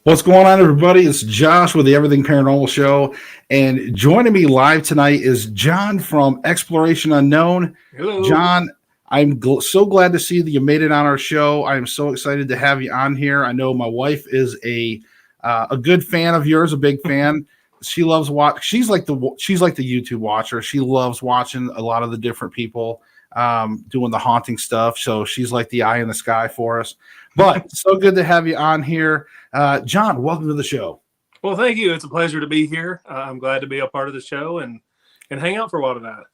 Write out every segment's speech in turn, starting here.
What's going on, everybody? It's Josh with the Everything Paranormal Show, and joining me live tonight is John from Exploration Unknown. Hello. John, I'm so glad to see that you made it on our show. I am so excited to have you on here. I know my wife is a good fan of yours, a big fan. She loves watch. She's like the YouTube watcher. She loves watching a lot of the different people doing the haunting stuff. So she's like the eye in the sky for us. But so good to have you on here. John, welcome to the show. Well, thank you. It's a pleasure to be here. I'm glad to be a part of the show and hang out for a while tonight.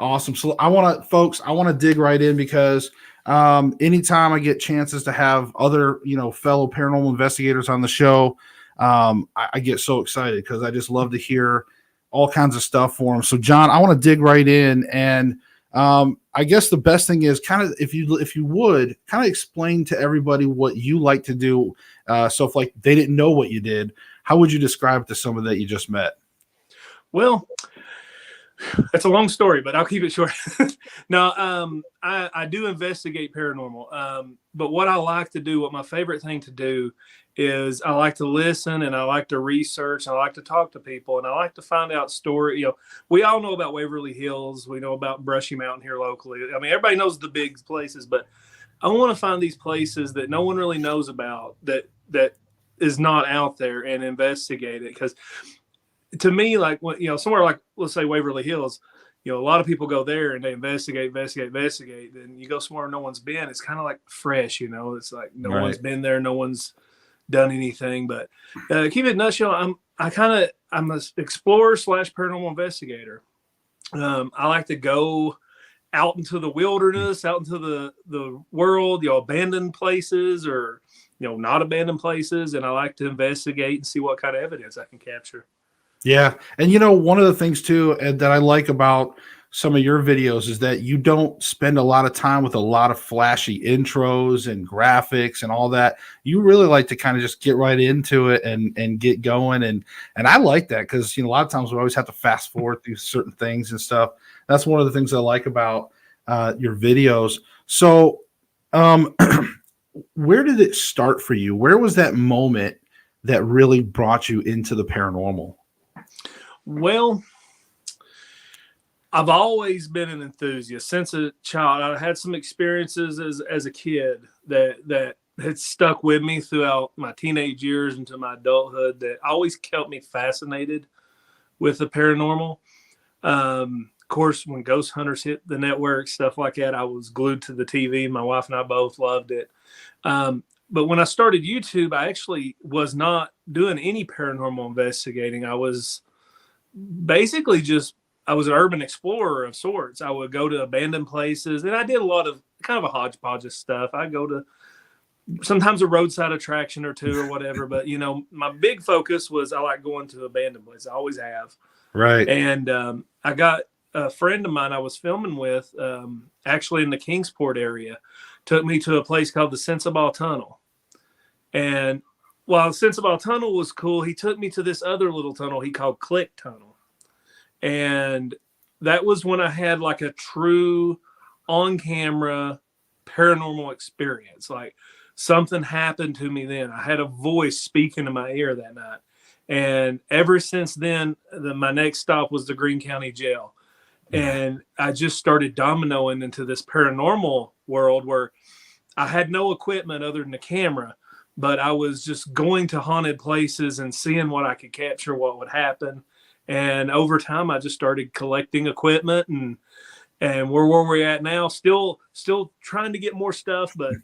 Awesome. So I want to dig right in because anytime I get chances to have other, fellow paranormal investigators on the show, I get so excited because I just love to hear all kinds of stuff for them. So John, I want to dig right in, and I guess the best thing is kind of if you would kind of explain to everybody what you like to do. So if like they didn't know what you did, how would you describe it to someone that you just met? Well, it's a long story, but I'll keep it short. No, I do investigate paranormal. But what I like to do, what my favorite thing to do is I like to listen and I like to research and I like to talk to people and I like to find out story. We all know about Waverly Hills. We know about Brushy Mountain here locally. I mean, everybody knows the big places, but I want to find these places that no one really knows about that is not out there and investigate it. Because to me, like, somewhere like, let's say Waverly Hills, a lot of people go there and they investigate. Then you go somewhere no one's been. It's kind of like fresh, it's like no one's been there. No one's done anything, but keep it in a nutshell. I'm an explorer / paranormal investigator. I like to go out into the wilderness, out into the world, abandoned places or, not abandoned places. And I like to investigate and see what kind of evidence I can capture. Yeah. And, one of the things too that I like about some of your videos is that you don't spend a lot of time with a lot of flashy intros and graphics and all that. You really like to kind of just get right into it and get going. And I like that because, a lot of times we always have to fast forward through certain things and stuff. That's one of the things I like about your videos. So where did it start for you? Where was that moment that really brought you into the paranormal? Well, I've always been an enthusiast since a child. I had some experiences as a kid that had stuck with me throughout my teenage years into my adulthood that always kept me fascinated with the paranormal. Of course, when Ghost Hunters hit the network, stuff like that, I was glued to the TV. My wife and I both loved it. But when I started YouTube, I actually was not doing any paranormal investigating. I was basically I was an urban explorer of sorts. I would go to abandoned places, and I did a lot of kind of a hodgepodge of stuff. I go to sometimes a roadside attraction or two or whatever, but my big focus was I like going to abandoned places. I always have. Right. And I got a friend of mine I was filming with, actually in the Kingsport area, took me to a place called the Sensabaugh Tunnel. And while Sensabaugh Tunnel was cool, he took me to this other little tunnel he called Click Tunnel. And that was when I had like a true on-camera paranormal experience. Like something happened to me then. I had a voice speaking in my ear that night. And ever since then, my next stop was the Greene County Jail. And I just started dominoing into this paranormal world where I had no equipment other than a camera, but I was just going to haunted places and seeing what I could capture, what would happen. And over time, I just started collecting equipment and where we're at now, still trying to get more stuff, but,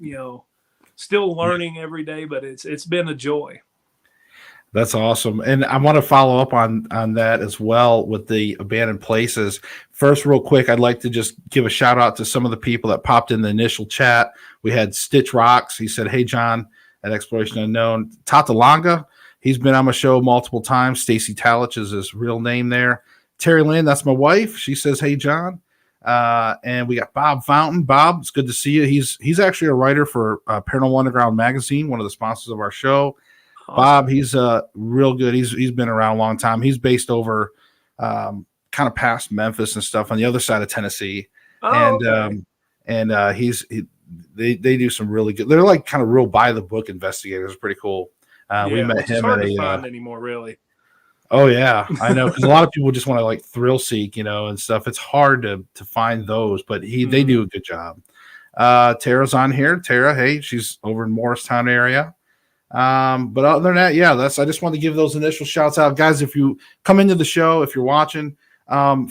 still learning every day, but it's been a joy. That's awesome. And I want to follow up on that as well with the abandoned places. First, real quick, I'd like to just give a shout out to some of the people that popped in the initial chat. We had Stitch Rocks. He said, "Hey, John," at Exploration Unknown. Tatalanga. He's been on my show multiple times. Stacy Talich is his real name there. Terry Lynn, that's my wife. She says, "Hey, John." And we got Bob Fountain. Bob, it's good to see you. He's actually a writer for Paranormal Underground magazine, one of the sponsors of our show. Awesome. Bob, he's real good. He's been around a long time. He's based over kind of past Memphis and stuff on the other side of Tennessee. Okay. They do some really good. They're like kind of real by the book investigators. Pretty cool. We met which is him hard at to a. find anymore, really. Oh yeah, I know, because a lot of people just want to like thrill seek, and stuff. It's hard to find those, but they do a good job. Tara's on here. Tara, hey, she's over in Morristown area. But other than that, yeah, I just want to give those initial shouts out, guys. If you come into the show, if you're watching,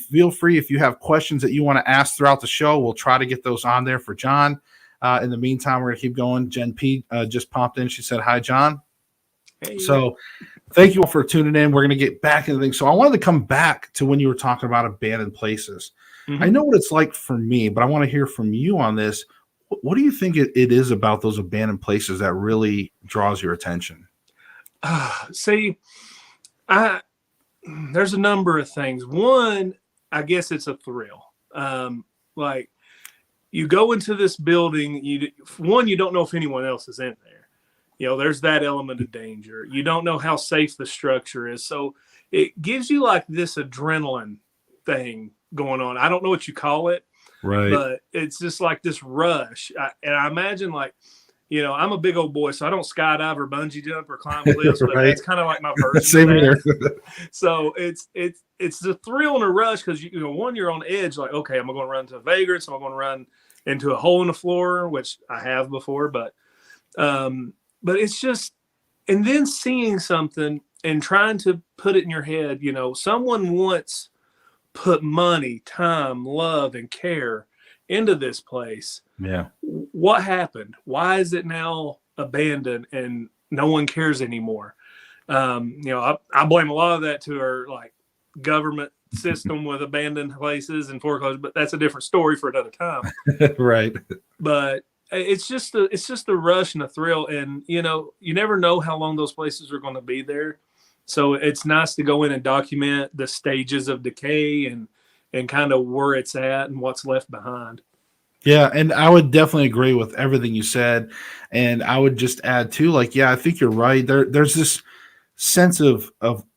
feel free. If you have questions that you want to ask throughout the show, we'll try to get those on there for John. In the meantime, we're gonna keep going. Jen P just popped in. She said, "Hi, John." Hey. So thank you all for tuning in. We're going to get back into things. So I wanted to come back to when you were talking about abandoned places. I know what it's like for me, but I want to hear from you on this. What do you think it is about those abandoned places that really draws your attention? See, there's a number of things. One, I guess it's a thrill. Like you go into this building, you don't know if anyone else is in there. There's that element of danger. You don't know how safe the structure is. So it gives you like this adrenaline thing going on. I don't know what you call it, right? But it's just like this rush. And I imagine like, I'm a big old boy, so I don't skydive or bungee jump or climb cliffs, but right. That's kind of like my version Same of here. So it's the thrill and a rush because one, you're on edge, like, okay, am I going to run to a vagrant? Am I going to run into a hole in the floor, which I have before, but it's just, and then seeing something and trying to put it in your head, someone once put money, time, love, and care into this place. Yeah. What happened? Why is it now abandoned and no one cares anymore? I blame a lot of that to our like government system with abandoned places and foreclosure, but that's a different story for another time. Right. But it's just the rush and the thrill, and you never know how long those places are going to be there. So it's nice to go in and document the stages of decay and kind of where it's at and what's left behind. Yeah, and I would definitely agree with everything you said, and I would just add too, like, yeah, I think you're right. There's this sense of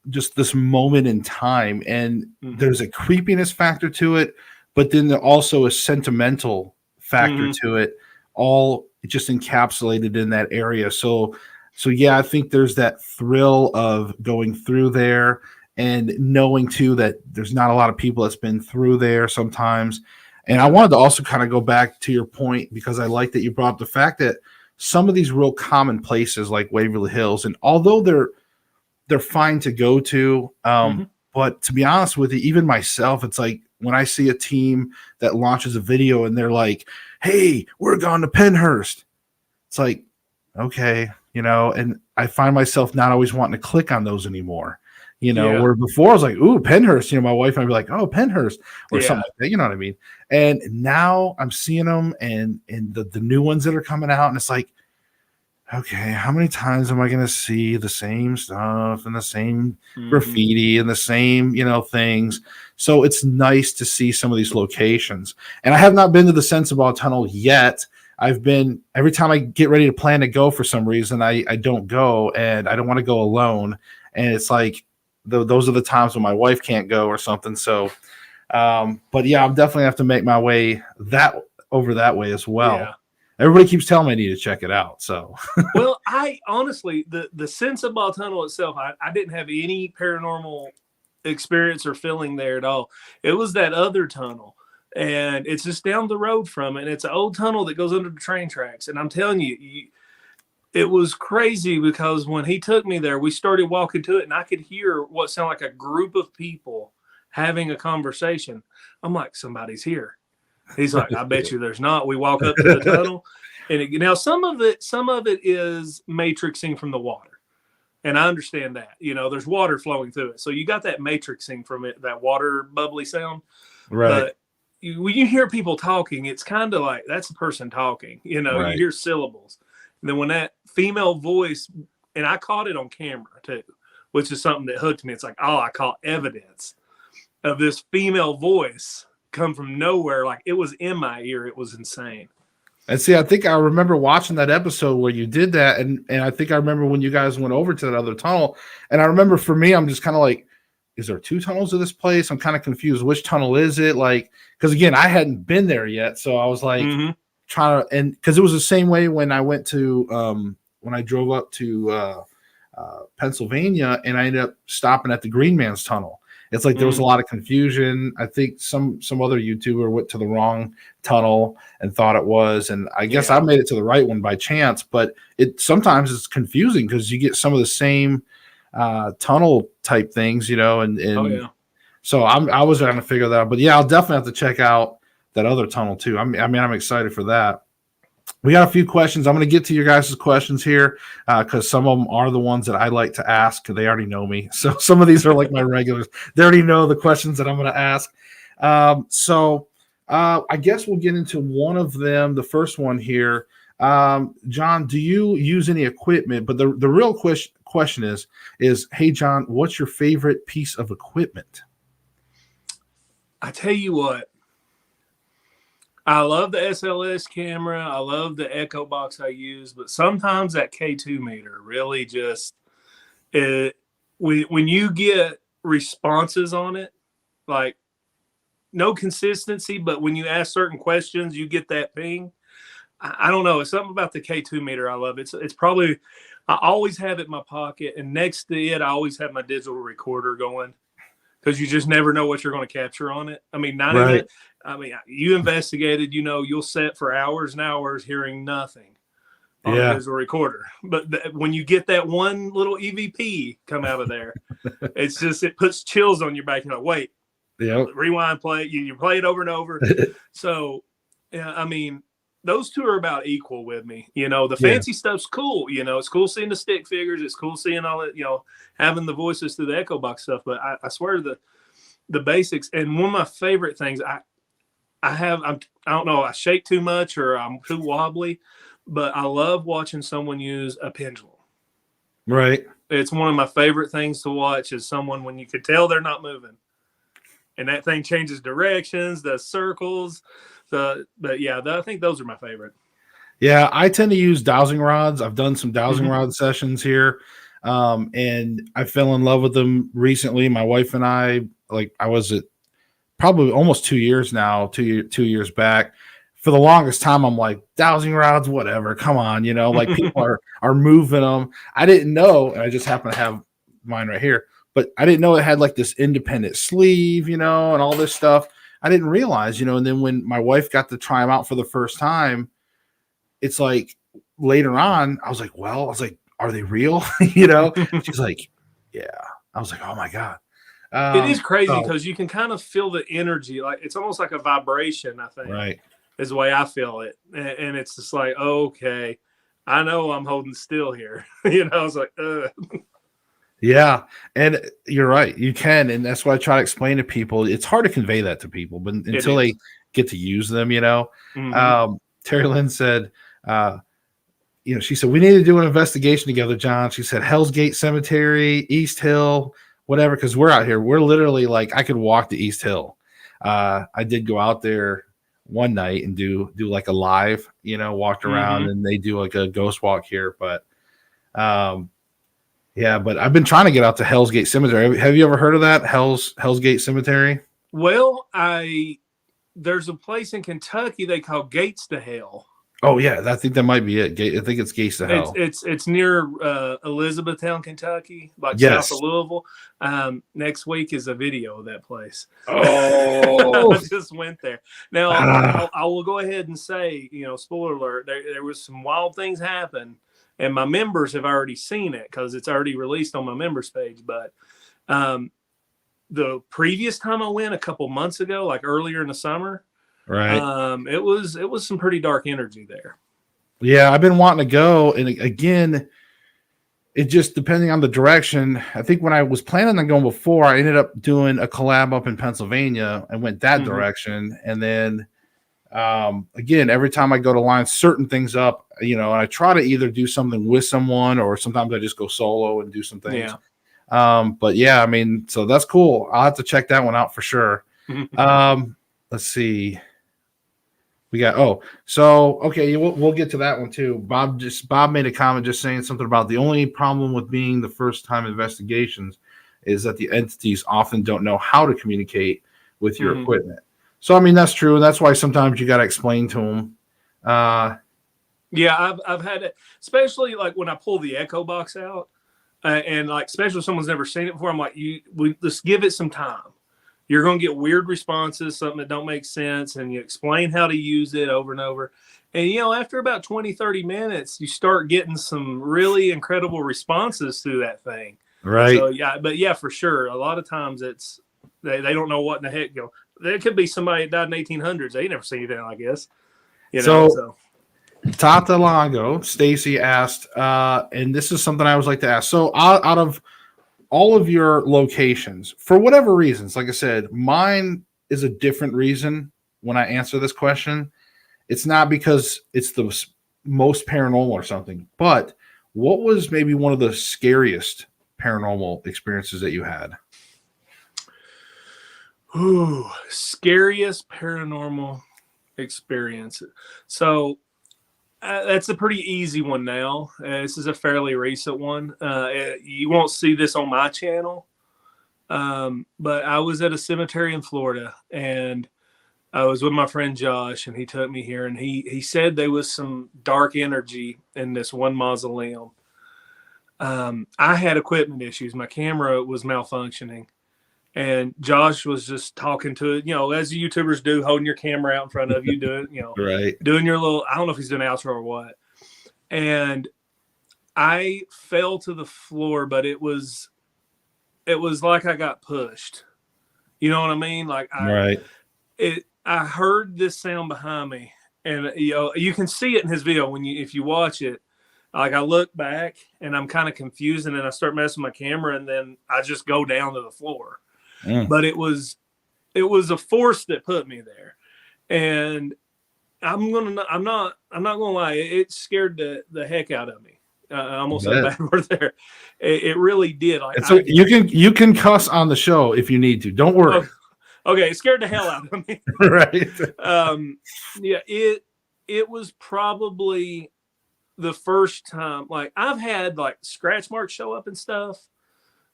just this moment in time, and there's a creepiness factor to it, but then there also a sentimental factor to it, all just encapsulated in that area. So yeah, I think there's that thrill of going through there and knowing too that there's not a lot of people that's been through there sometimes. And I wanted to also kind of go back to your point because I like that you brought up the fact that some of these real common places like Waverly Hills, and although they're fine to go to, but to be honest with you, even myself, it's like when I see a team that launches a video and they're like, "Hey, we're going to Pennhurst," it's like, okay, and I find myself not always wanting to click on those anymore. Where before I was like, "Ooh, Pennhurst," my wife might be like, "Oh, Pennhurst," or something like that. You know what I mean? And now I'm seeing them and the new ones that are coming out, and it's like, okay, how many times am I going to see the same stuff and the same graffiti and the same, things? So it's nice to see some of these locations. And I have not been to the Sensabaugh Tunnel yet. I've been, every time I get ready to plan to go for some reason, I don't go, and I don't want to go alone. And it's like, those are the times when my wife can't go or something. So, but yeah, I'm definitely have to make my way over that way as well. Yeah. Everybody keeps telling me I need to check it out. So, well, I honestly, the Sensabaugh Tunnel itself, I didn't have any paranormal experience or feeling there at all. It was that other tunnel, and it's just down the road from it. And it's an old tunnel that goes under the train tracks. And I'm telling you, it was crazy because when he took me there, we started walking to it, and I could hear what sounded like a group of people having a conversation. I'm like, somebody's here. He's like, I bet you there's not. We walk up to the tunnel, and now some of it is matrixing from the water, and I understand that. There's water flowing through it, so you got that matrixing from it, that water bubbly sound. Right. But when you hear people talking, it's kind of like that's a person talking. Right. You hear syllables, and then when that female voice, and I caught it on camera too, which is something that hooked me. It's like, oh, I caught evidence of this female voice come from nowhere. Like it was in my ear. It was insane. And see, I think I remember watching that episode where you did that, and I think I remember when you guys went over to that other tunnel, and I remember for me, I'm just kind of like, is there two tunnels to this place? I'm kind of confused. Which tunnel is it? Like, because again, I hadn't been there yet, so I was like trying to, and because it was the same way when I went to when I drove up to Pennsylvania, and I ended up stopping at the Green Man's Tunnel. It's like there was a lot of confusion. I think some other YouTuber went to the wrong tunnel and thought it was, and I guess I made it to the right one by chance. But it sometimes it's confusing because you get some of the same tunnel type things, and so I was trying to figure that out. But yeah, I'll definitely have to check out that other tunnel too. I mean, I'm excited for that. We got a few questions. I'm going to get to your guys' questions here because some of them are the ones that I like to ask because they already know me. So some of these are like my regulars. They already know the questions that I'm going to ask. So I guess we'll get into one of them. The first one here. Jon, do you use any equipment? But the real question is, hey, Jon, what's your favorite piece of equipment? I tell you what. I love the SLS camera. I love the Echo Box I use, but sometimes that K2 meter really just when you get responses on it, like no consistency, but when you ask certain questions, you get that ping. I don't know. It's something about the K2 meter I love. It's probably I always have it in my pocket, and next to it, I always have my digital recorder going because you just never know what you're going to capture on it. I mean, you investigated, you'll sit for hours and hours hearing nothing on a digital recorder. But when you get that one little EVP come out of there, it puts chills on your back. You're like, wait, rewind, play. You play it over and over. So, I mean, those two are about equal with me. The fancy stuff's cool. It's cool seeing the stick figures. It's cool seeing all that, having the voices through the Echo Box stuff. But I swear the basics. And one of my favorite things, I don't know, I shake too much or I'm too wobbly, but I love watching someone use a pendulum. Right. It's one of my favorite things to watch is someone when you could tell they're not moving. And that thing changes directions, the circles. I think those are my favorite. Yeah, I tend to use dowsing rods. I've done some dowsing rod sessions here. And I fell in love with them recently. My wife and I was at probably almost 2 years now, 2 years back. For the longest time, I'm like, dowsing rods, whatever. Come on, people are moving them. I didn't know, and I just happen to have mine right here, but I didn't know it had like this independent sleeve, and all this stuff. I didn't realize, and then when my wife got to try them out for the first time, it's like later on, I was like, are they real? She's like, yeah. I was like, oh my God. It is crazy because you can kind of feel the energy. Like it's almost like a vibration, I think. Right. Is the way I feel it. And it's just like, okay, I know I'm holding still here. I was like, Yeah. And you're right. You can. And that's what I try to explain to people. It's hard to convey that to people, but until they get to use them, Terry Lynn said, she said, we need to do an investigation together, Jon. She said, Hell's Gate Cemetery, East Hill, whatever, because we're out here. We're literally like, I could walk to East Hill. I did go out there one night and do like a live, walked around and they do like a ghost walk here. But but I've been trying to get out to Hell's Gate Cemetery. Have you ever heard of that? Hell's Gate Cemetery? Well, there's a place in Kentucky they call Gates to Hell. Oh yeah, I think that might be it. I think it's Gates to Hell. It's near Elizabethtown, Kentucky, south of Louisville. Next week is a video of that place. Oh, I just went there. Now I will go ahead and say, spoiler alert. There was some wild things happen, and my members have already seen it because it's already released on my members page. But the previous time I went a couple months ago, like earlier in the summer. Right. It was some pretty dark energy there. Yeah, I've been wanting to go, and again, it just depending on the direction. I think when I was planning on going before, I ended up doing a collab up in Pennsylvania and went that direction. And then again, every time I go to line certain things up, and I try to either do something with someone or sometimes I just go solo and do some things. Yeah. But yeah, I mean, so that's cool. I'll have to check that one out for sure. Let's see. We got we'll get to that one too. Bob made a comment just saying something about the only problem with being the first time investigations is that the entities often don't know how to communicate with your equipment. So I mean that's true, and that's why sometimes you got to explain to them. Yeah, I've had it, especially like when I pull the Echo Box out. And like, especially if someone's never seen it before, I'm like, let's give it some time. You're going to get weird responses, something that don't make sense, and you explain how to use it over and over. And, after about 20, 30 minutes, you start getting some really incredible responses through that thing. Right. So, yeah, for sure. A lot of times they don't know what in the heck There could be somebody that died in 1800s. They never seen anything like this. So. Tata Longo, Stacy asked, and this is something I always like to ask. So out of all of your locations, for whatever reasons, like I said, mine is a different reason when I answer this question. It's not because it's the most paranormal or something, but what was maybe one of the scariest paranormal experiences that you had? Ooh, scariest paranormal experience. So that's a pretty easy one now. This is a fairly recent one. You won't see this on my channel, but I was at a cemetery in Florida, and I was with my friend Josh, and he took me here, and he said there was some dark energy in this one mausoleum. I had equipment issues. My camera was malfunctioning. And Josh was just talking to it, as the YouTubers do, holding your camera out in front of you, doing, right, doing your little, I don't know if he's doing outro or what. And I fell to the floor, but it was like I got pushed. You know what I mean? Like I heard this sound behind me, and you can see it in his video if you watch it. Like I look back and I'm kind of confused, and then I start messing with my camera, and then I just go down to the floor. But it was a force that put me there, and I'm not gonna lie, it scared the heck out of me. I almost said a bad word there. It really did. Like, so you can cuss on the show if you need to. Don't worry. Okay, it scared the hell out of me. Right. It was probably the first time. Like, I've had like scratch marks show up and stuff,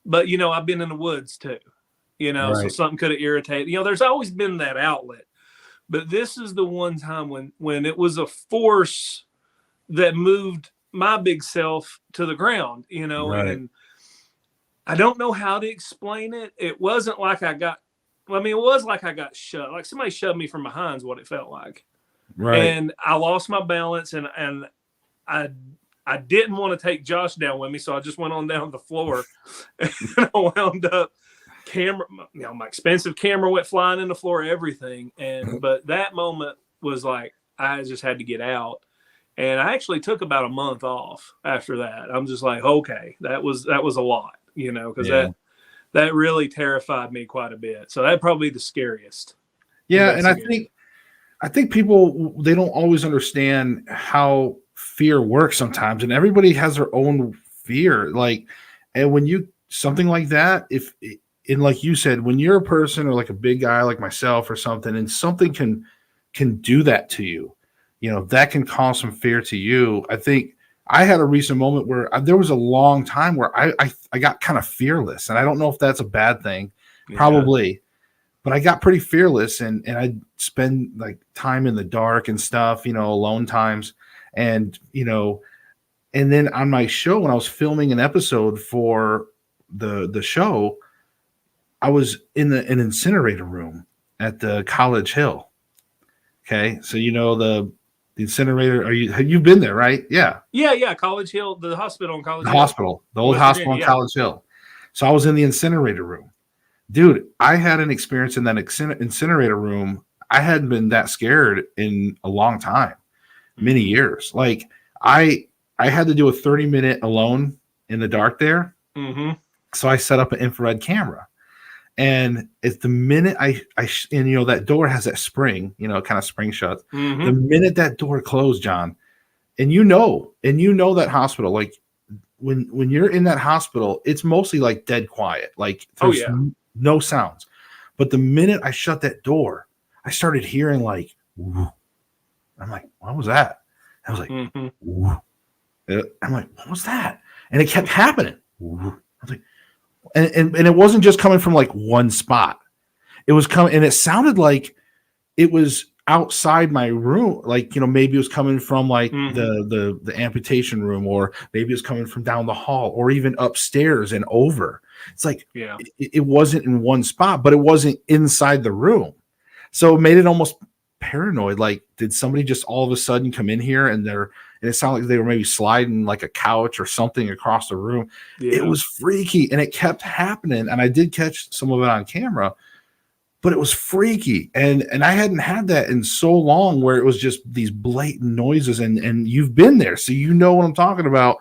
but I've been in the woods too. Right. So something could have irritated. There's always been that outlet. But this is the one time when it was a force that moved my big self to the ground, right. And I don't know how to explain it. It wasn't like it was like I got shoved. Like somebody shoved me from behind is what it felt like. Right. And I lost my balance, and I didn't want to take Josh down with me, so I just went on down the floor and I wound up my expensive camera went flying in the floor, everything. But that moment was like, I just had to get out. And I actually took about a month off after that. I'm just like, okay, that was a lot, because that really terrified me quite a bit. So that'd probably be the scariest. Yeah. And I think people, they don't always understand how fear works sometimes, and everybody has their own fear. Like, and when something like that, and like you said, when you're a person or like a big guy like myself or something, and something can do that to you, that can cause some fear to you. I think I had a recent moment where there was a long time where I got kind of fearless, and I don't know if that's a bad thing, probably, but I got pretty fearless, and I'd spend like time in the dark and stuff, alone times, and and then on my show, when I was filming an episode for the show, I was in an incinerator room at the College Hill. Okay. So, the incinerator, have you been there, right? Yeah. Yeah. College Hill, the hospital in College Hill. The old hospital in College Hill. So I was in the incinerator room. Dude, I had an experience in that incinerator room. I hadn't been that scared in a long time, many years. Like I had to do a 30-minute alone in the dark there. Mm-hmm. So I set up an infrared camera. And it's the minute that door has that spring, kind of spring shut. Mm-hmm. The minute that door closed, John, and that hospital, like when you're in that hospital, it's mostly like dead quiet. Like there's no sounds. But the minute I shut that door, I started hearing like, woo. I'm like, what was that? I was like, woo. I'm like, what was that? And it kept happening. Woo. I was like, and it wasn't just coming from like one spot. It was coming, and it sounded like it was outside my room, like, maybe it was coming from like Mhm. the amputation room, or maybe it was coming from down the hall, or even upstairs and over. It's like Yeah. it wasn't in one spot, but it wasn't inside the room. So it made it almost paranoid. Like, did somebody just all of a sudden come in here, and it sounded like they were maybe sliding like a couch or something across the room. It Yeah. was freaky, and it kept happening. And I did catch some of it on camera, but it was freaky. And I hadn't had that in so long, where it was just these blatant noises, and you've been there, so you know what I'm talking about.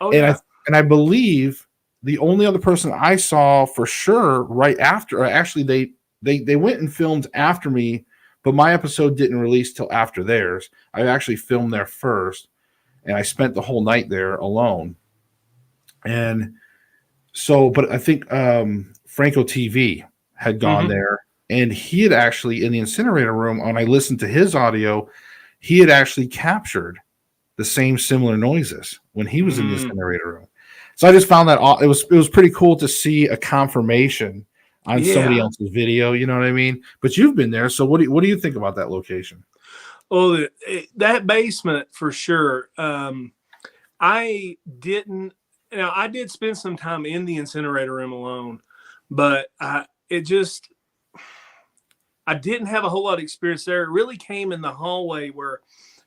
Oh And yeah. I believe the only other person I saw for sure right after, or actually they went and filmed after me, but my episode didn't release till after theirs. I actually filmed there first, and I spent the whole night there alone. And so, but I think Franco TV had gone Mhm. there, and he had actually, in the incinerator room, when I listened to his audio, he had actually captured the same similar noises when he was in the Mm. incinerator room. So I just found that it was pretty cool to see a confirmation on somebody Yeah. else's video. You know what I mean? But you've been there, so what do you think about that location? Well, that basement for sure. I didn't. I did spend some time in the incinerator room alone, but I didn't have a whole lot of experience there. It really came in the hallway where,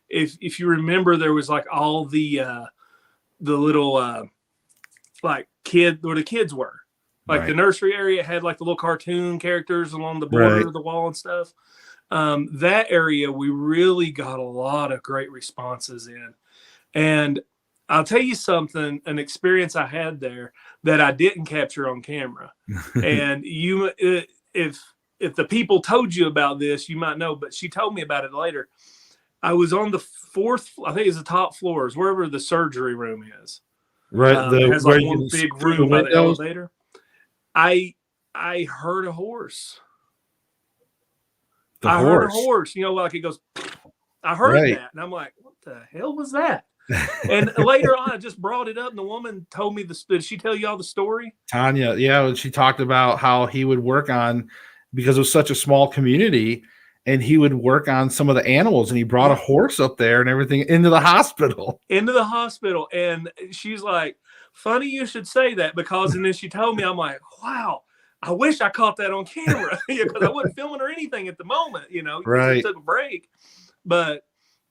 if you remember, there was like all the little like kid where the kids were. Like the Right, nursery area had like the little cartoon characters along the right. border of the wall and stuff. That area, we really got a lot of great responses in. And I'll tell you something, an experience I had there that I didn't capture on camera. And if the people told you about this, you might know, but she told me about it later. I was on the fourth, I think it's the top floors, wherever the surgery room is. Right, It the has where like you one can see big through the room by the windows. elevator. I I heard a horse. The I heard a horse, horse, like it goes. I heard right? that, and I'm like, "What the hell was that?" And later on, I just brought it up, and the woman told me this. Did she tell you all the story? Tanya, yeah, and she talked about how he would work on, because it was such a small community, and he would work on some of the animals, and he brought a Yeah, horse up there and everything into the hospital. into the hospital, and she's like, "Funny you should say that," because, and then she told me, I'm like, "Wow, I wish I caught that on camera," because I wasn't filming or anything at the moment, we just Right. took a break, but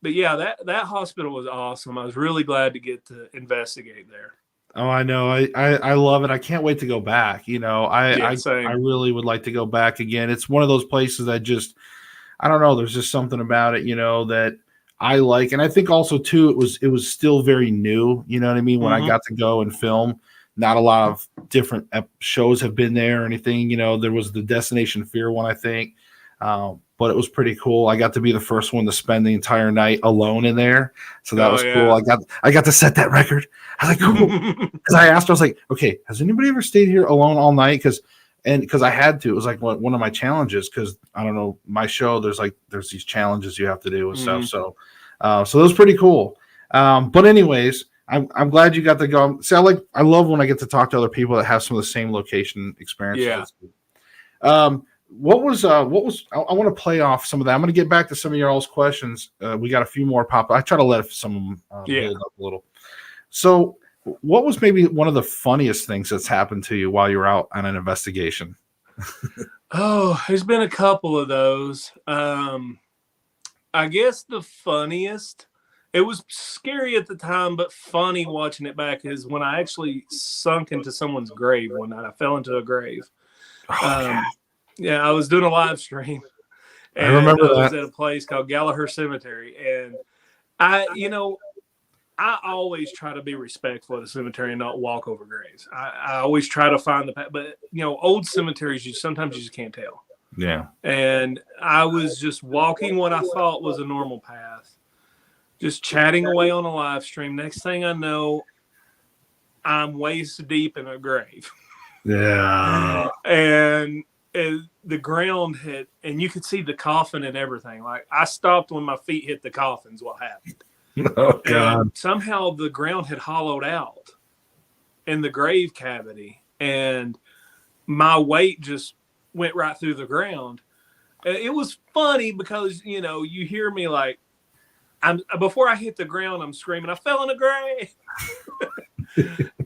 yeah, that hospital was awesome. I was really glad to get to investigate there. Oh, I know. I love it. I can't wait to go back. Yeah, I same. really would like to go back again. It's one of those places that just, I don't know. There's just something about it, that I like, and I think also too, it was still very new. You know what I mean? When I Hmm. got to go and film, not a lot of different shows have been there or anything. There was the Destination Fear one, I think, but it was pretty cool. I got to be the first one to spend the entire night alone in there, so that Oh was cool. yeah. I got to set that record. I was like, cool. Because I asked her, I was like, okay, has anybody ever stayed here alone all night? Because I had to. It was like one of my challenges. Because I don't know, my show, there's these challenges you have to do and stuff. Mhm. So it was pretty cool. But anyways, I'm glad you got to go. See, I love when I get to talk to other people that have some of the same location Yeah. experiences. I want to play off some of that. I'm going to get back to some of your all's questions. We got a few more pop. I try to let some of them Yeah. build up a little. So, what was maybe one of the funniest things that's happened to you while you were out on an investigation? Oh, there's been a couple of those. I guess the funniest, it was scary at the time, but funny watching it back, is when I actually sunk into someone's grave one night. I fell into a grave. Oh, yeah, Yeah, I was doing a live stream, I and remember I was that. at a place called Gallagher Cemetery, and I, I always try to be respectful of the cemetery and not walk over graves. I always try to find the path, but old cemeteries, sometimes you just can't tell. Yeah. And I was just walking what I thought was a normal path, just chatting away on a live stream. Next thing I know, I'm waist deep in a grave. Yeah. And the ground hit, and you could see the coffin and everything. Like, I stopped when my feet hit the coffin's what happened. Oh And God. somehow the ground had hollowed out in the grave cavity, and my weight just went right through the ground. It was funny because, you know, you hear me like, before I hit the ground, I'm screaming, I fell in the grave.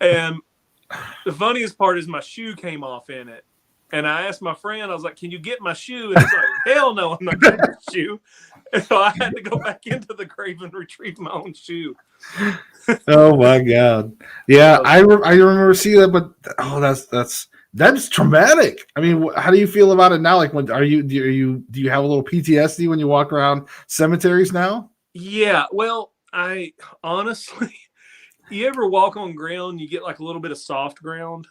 And the funniest part is my shoe came off in it. And I asked my friend, I was like, can you get my shoe? And he's like, hell no, I'm not getting your shoe. And so I had to go back into the grave and retrieve my own shoe. Oh my God. Yeah, I remember seeing that, but that's traumatic. I mean, how do you feel about it now? Like, do you have a little PTSD when you walk around cemeteries now? Yeah, well, I honestly, you ever walk on ground, you get like a little bit of soft ground?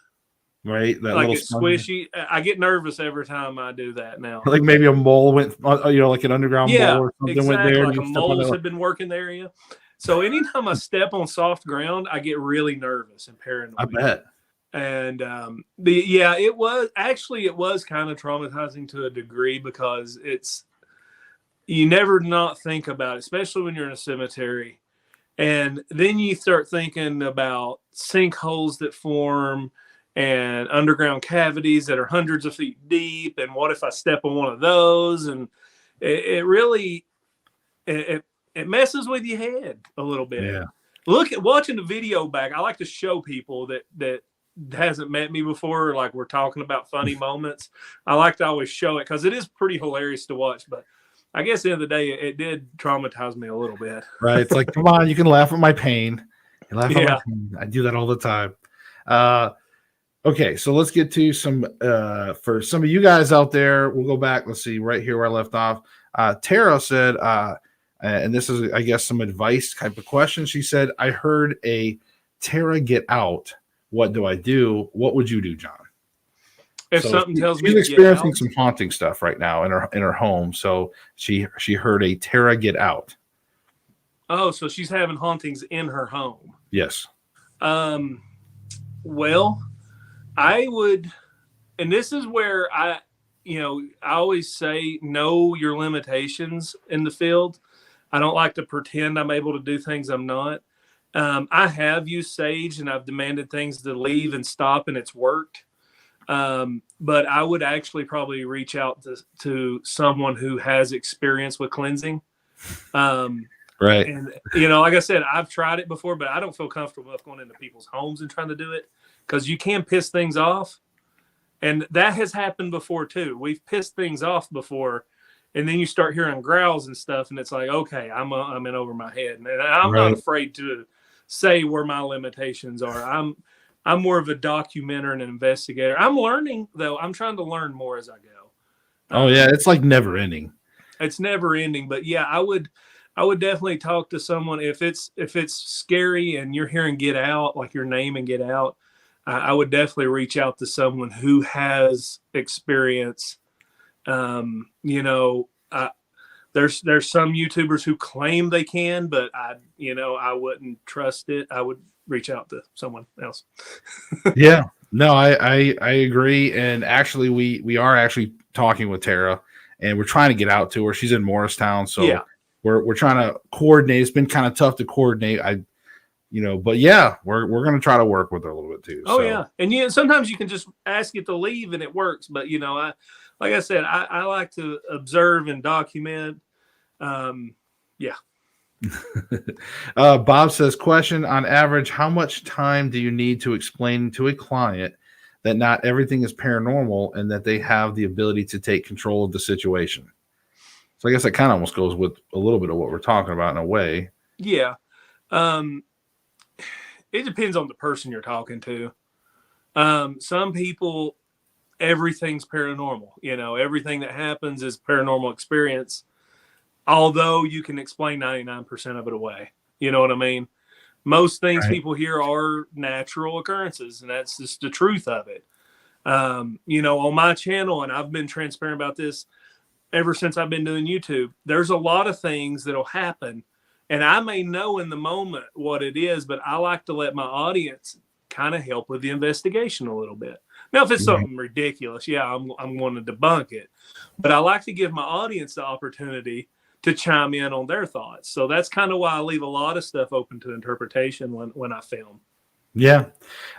Right, that Like little it's squishy. I get nervous every time I do that now. like maybe a mole went, like an underground mole or something exactly. went there. Like a moles had been working the area. So anytime I step on soft ground, I get really nervous and paranoid. I bet. And it was kind of traumatizing to a degree because you never not think about it, especially when you're in a cemetery. And then you start thinking about sinkholes that form and underground cavities that are hundreds of feet deep. And what if I step on one of those? And it really messes with your head a little bit. Yeah. Look at watching the video back. I like to show people that hasn't met me before, like we're talking about funny moments. I like to always show it because it is pretty hilarious to watch. But I guess at the end of the day, it did traumatize me a little bit. Right. It's like, come on, you can laugh at my pain. You laugh at my pain. I do that all the time. Okay, so let's get to some for some of you guys out there. We'll go back. Let's see, right here where I left off. Tara said, and this is, I guess, some advice type of question. She said, I heard a Tara get out. What do I do? What would you do, John? If something tells me she's experiencing some haunting stuff right now in her home. So she heard a Tara get out. Oh, so she's having hauntings in her home. Yes. Well, I would, and this is where I always say know your limitations in the field. I don't like to pretend I'm able to do things I'm not. I have used sage and I've demanded things to leave and stop, and it's worked. But I would actually probably reach out to someone who has experience with cleansing. Right. And, like I said, I've tried it before, but I don't feel comfortable enough going into people's homes and trying to do it because you can piss things off. And that has happened before too. We've pissed things off before. And then you start hearing growls and stuff. And it's like, okay, I'm in over my head. And I'm not afraid to say where my limitations are. I'm more of a documenter and an investigator. I'm learning though. I'm trying to learn more as I go. Oh yeah. It's like never ending. It's never ending, but yeah, I would definitely talk to someone if it's scary and you're hearing get out, like your name and get out. I would definitely reach out to someone who has experience. There's some YouTubers who claim they can, but I wouldn't trust it. I would reach out to someone else. Yeah, no, I agree. And actually we are actually talking with Tara and we're trying to get out to her. She's in Morristown. So yeah. We're trying to coordinate. It's been kind of tough to coordinate. But yeah, we're going to try to work with her a little bit too. Oh yeah. And sometimes you can just ask it to leave and it works. But like I said, I like to observe and document. Yeah. Bob says, question, on average, how much time do you need to explain to a client that not everything is paranormal and that they have the ability to take control of the situation? So I guess that kind of almost goes with a little bit of what we're talking about in a way. Yeah. It depends on the person you're talking to. Some people, everything's paranormal. Everything that happens is paranormal experience. Although you can explain 99% of it away. You know what I mean? Most things people hear are natural occurrences, and that's just the truth of it. On my channel, and I've been transparent about this ever since I've been doing YouTube, there's a lot of things that'll happen, and I may know in the moment what it is, but I like to let my audience kind of help with the investigation a little bit. Now, if it's something ridiculous, I'm going to debunk it, but I like to give my audience the opportunity to chime in on their thoughts. So that's kind of why I leave a lot of stuff open to interpretation when I film. Yeah.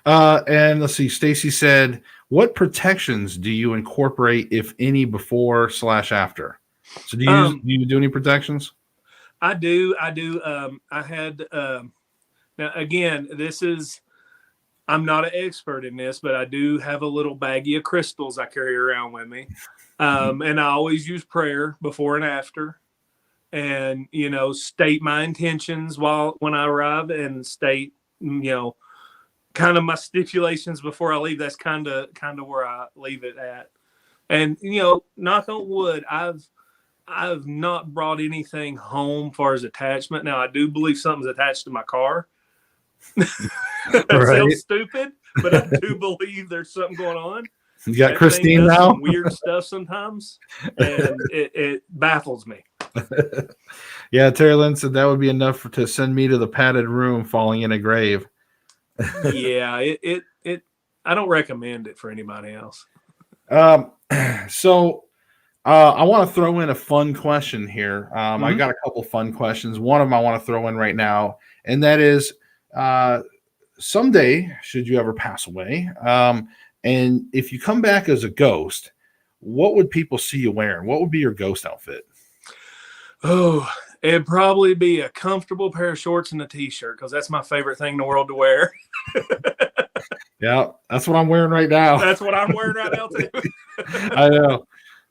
And let's see. Stacy said, what protections do you incorporate, if any, before/after? So do you do any protections? I do. I had now again, I'm not an expert in this, but I do have a little baggie of crystals I carry around with me. And I always use prayer before and after, and state my intentions when I arrive, and state kind of my stipulations before I leave. That's kind of where I leave it at. And knock on wood, I've not brought anything home far as attachment. Now I do believe something's attached to my car. That sounds stupid, but I do believe there's something going on. You got Christine now? Some weird stuff sometimes, and it baffles me. Yeah, Terry Lynn said that would be enough to send me to the padded room falling in a grave. Yeah, I don't recommend it for anybody else. So I want to throw in a fun question here. I got a couple fun questions. One of them I want to throw in right now, and that is, someday, should you ever pass away, and if you come back as a ghost, what would people see you wearing? What would be your ghost outfit? Oh, it'd probably be a comfortable pair of shorts and a t-shirt, because that's my favorite thing in the world to wear. Yeah, that's what I'm wearing right now. That's what I'm wearing right now too. I know.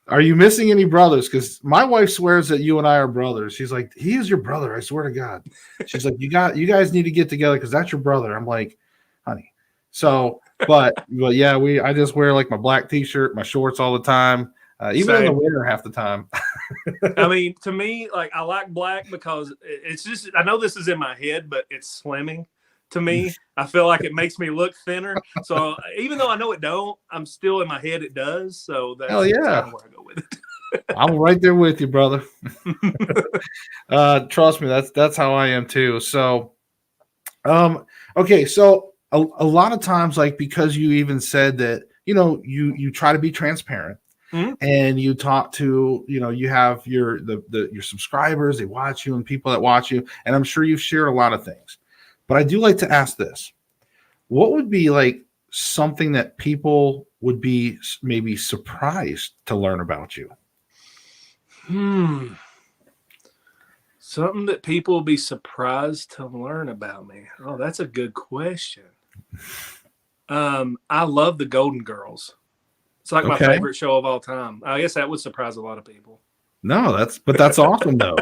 Are you missing any brothers? Because my wife swears that you and I are brothers. She's like, he is your brother. I swear to God. She's like, you guys need to get together because that's your brother. I'm like, honey. So, but yeah, I just wear like my black t-shirt, my shorts all the time, even in the winter half the time. I mean, to me, like, I like black because it's just, I know this is in my head, but it's slimming. To me, I feel like it makes me look thinner. So even though I know it don't, I'm still in my head it does. So that's where I go with it. I'm right there with you, brother. Trust me, that's how I am too. So, okay, so a lot of times, like, because you even said that, you try to be transparent. Mm-hmm. And you talk to, you have your subscribers, they watch you, and people that watch you, and I'm sure you've shared a lot of things. But I do like to ask this. What would be like something that people would be maybe surprised to learn about you? Something that people will be surprised to learn about me. Oh, that's a good question. I love the Golden Girls. It's like my favorite show of all time. I guess that would surprise a lot of people. No, that's awesome though.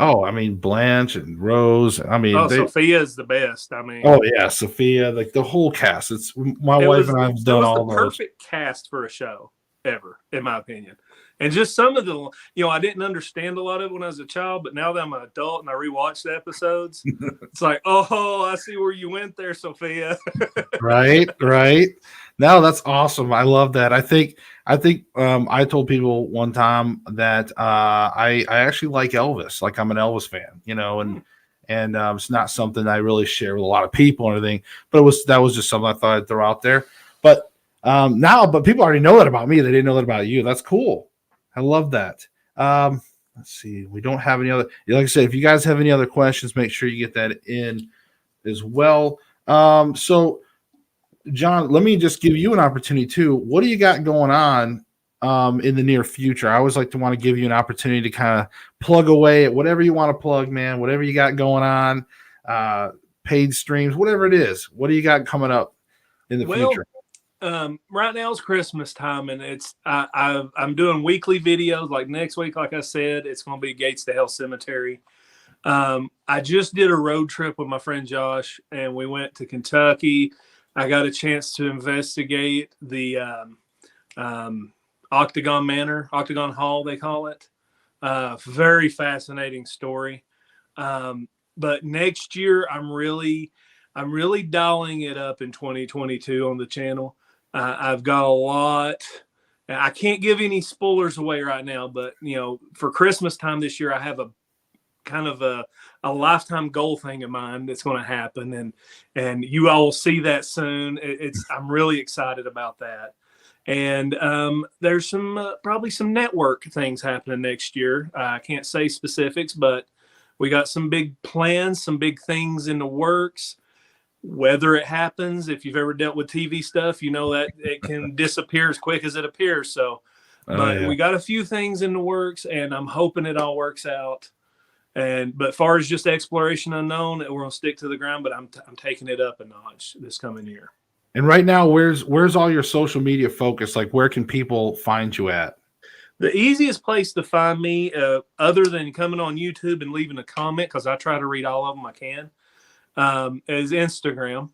Oh, I mean, Blanche and Rose. I mean, Sophia is the best. I mean, oh yeah, Sophia, like the whole cast. It's my wife and I've done all those. It was the perfect cast for a show ever, in my opinion. And just some of the, I didn't understand a lot of it when I was a child, but now that I'm an adult and I rewatch the episodes, it's like, oh, I see where you went there, Sophia. Right. No, that's awesome. I love that. I think I told people one time that I actually like Elvis. Like, I'm an Elvis fan, and it's not something I really share with a lot of people or anything, but that was just something I thought I'd throw out there. But but people already know that about me. They didn't know that about you. That's cool. I love that. Let's see. We don't have any other, like I said, if you guys have any other questions, make sure you get that in as well. So Jon, let me just give you an opportunity too. What do you got going on in the near future? I always like to want to give you an opportunity to kind of plug away at whatever you want to plug, man, whatever you got going on, paid streams, whatever it is. What do you got coming up in the future? Right now it's Christmas time, and I'm doing weekly videos. Like next week, like I said, it's going to be Gates to Hell Cemetery. I just did a road trip with my friend Josh, and we went to Kentucky. I got a chance to investigate the Octagon Manor, Octagon Hall, they call it. Very fascinating story. But next year, I'm really dialing it up in 2022 on the channel. I've got a lot. I can't give any spoilers away right now, but for Christmas time this year, I have a kind of a lifetime goal thing of mine that's going to happen, and you all will see that soon. I'm really excited about that. And there's probably some network things happening next year. I can't say specifics, but we got some big plans, some big things in the works. whether it happens. If you've ever dealt with TV stuff, you know that it can disappear as quick as it appears. So, but we got a few things in the works, and I'm hoping it all works out. But far as just exploration unknown, we're gonna stick to the ground. But I'm taking it up a notch this coming year. And right now, where's all your social media focus? Like, where can people find you at? The easiest place to find me, other than coming on YouTube and leaving a comment, because I try to read all of them I can, is Instagram.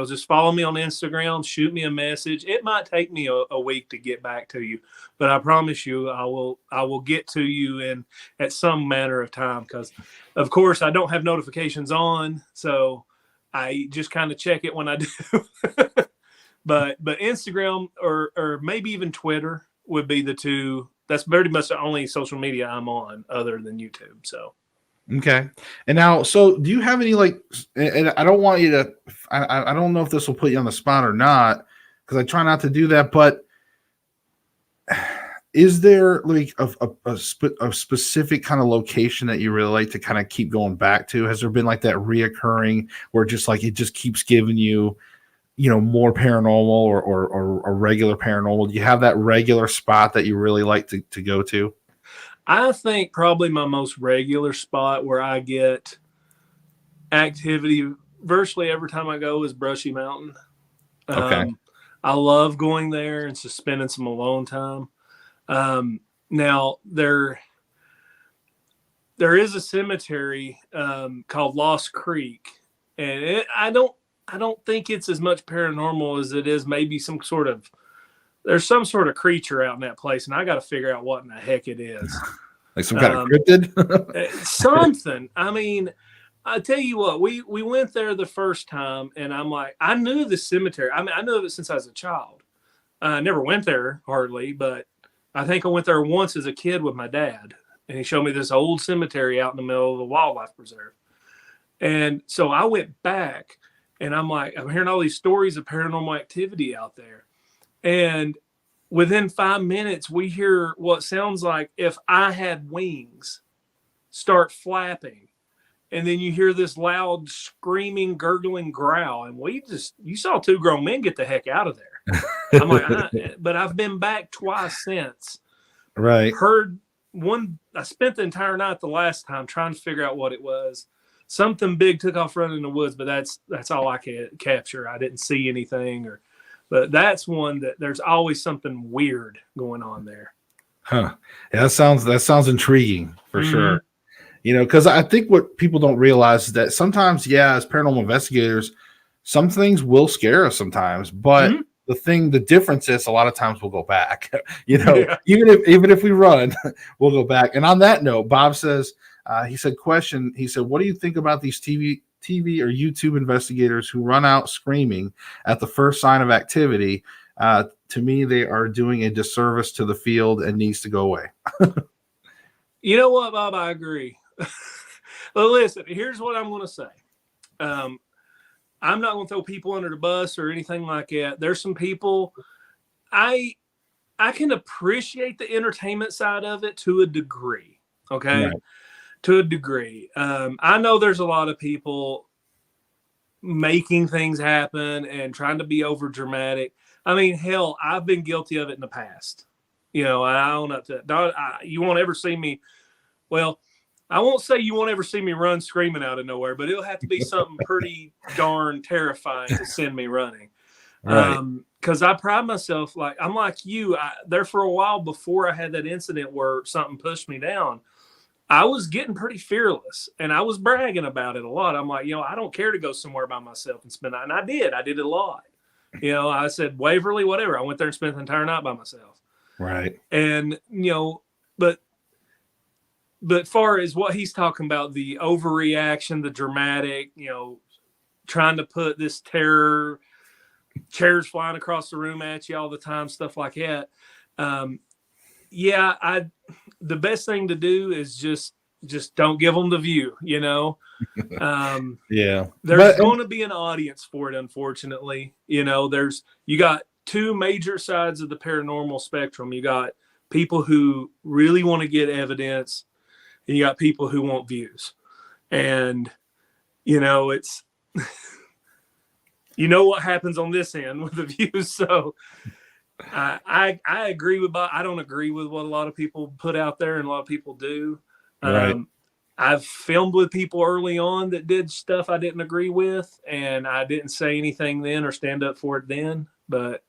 Just follow me on Instagram, shoot me a message. It might take me a week to get back to you, but I promise you I will get to you at some manner of time, because of course I don't have notifications on, so I just kind of check it when I do. but Instagram or maybe even Twitter would be the two. That's very much the only social media I'm on other than YouTube. So. Okay. And now, so do you have any, like, and I don't want you to, I don't know if this will put you on the spot or not, because I try not to do that, but is there like a specific kind of location that you really like to kind of keep going back to? Has there been like that reoccurring where just like, it just keeps giving you, more paranormal or regular paranormal? Do you have that regular spot that you really like to go to? I think probably my most regular spot where I get activity virtually every time I go is Brushy Mountain. Okay. I love going there and just spending some alone time. Now there is a cemetery called Lost Creek, and I don't think it's as much paranormal as it is maybe there's some sort of creature out in that place, and I got to figure out what in the heck it is. Like some kind of cryptid? Something. I mean, I tell you what, we went there the first time, and I'm like, I knew the cemetery. I mean, I knew of it since I was a child. I never went there hardly, but I think I went there once as a kid with my dad, and he showed me this old cemetery out in the middle of a wildlife preserve. And so I went back, and I'm like, I'm hearing all these stories of paranormal activity out there. And within 5 minutes, we hear what sounds like if I had wings start flapping. And then you hear this loud screaming, gurgling growl. And you saw two grown men get the heck out of there. I'm like, but I've been back twice since. Right. I spent the entire night the last time trying to figure out what it was. Something big took off running in the woods, but that's all I could capture. I didn't see anything but that's one that there's always something weird going on there. Huh. Yeah, that sounds intriguing for sure. Because I think what people don't realize is that sometimes, as paranormal investigators, some things will scare us sometimes, but the difference is a lot of times we'll go back. Even if we run, we'll go back. And on that note, Bob says, he said, what do you think about these TV or YouTube investigators who run out screaming at the first sign of activity? To me, they are doing a disservice to the field and needs to go away. You know what, Bob? I agree. Well, listen, here's what I'm going to say. I'm not going to throw people under the bus or anything like that. There's some people, I can appreciate the entertainment side of it to a degree. Okay. Right. To a degree. I know there's a lot of people making things happen and trying to be over dramatic. I mean, hell, I've been guilty of it in the past. I own up to it. You won't ever see me. Well, I won't say you won't ever see me run screaming out of nowhere, but it'll have to be something pretty darn terrifying to send me running. Right. Because I pride myself, I'm like you. There for a while before I had that incident where something pushed me down, I was getting pretty fearless, and I was bragging about it a lot. I'm like, I don't care to go somewhere by myself and spend night. And I did it a lot. I said, Waverly, whatever. I went there and spent the entire night by myself. Right. And, but far as what he's talking about, the overreaction, the dramatic, trying to put this terror, chairs flying across the room at you all the time, stuff like that. The best thing to do is just don't give them the view, There's going to be an audience for it, unfortunately. You got two major sides of the paranormal spectrum. You got people who really want to get evidence, and you got people who want views. And, you know what happens on this end with the views. So I agree with Bob. I don't agree with what a lot of people put out there and a lot of people do. Right. I've filmed with people early on that did stuff I didn't agree with, and I didn't say anything then or stand up for it then, but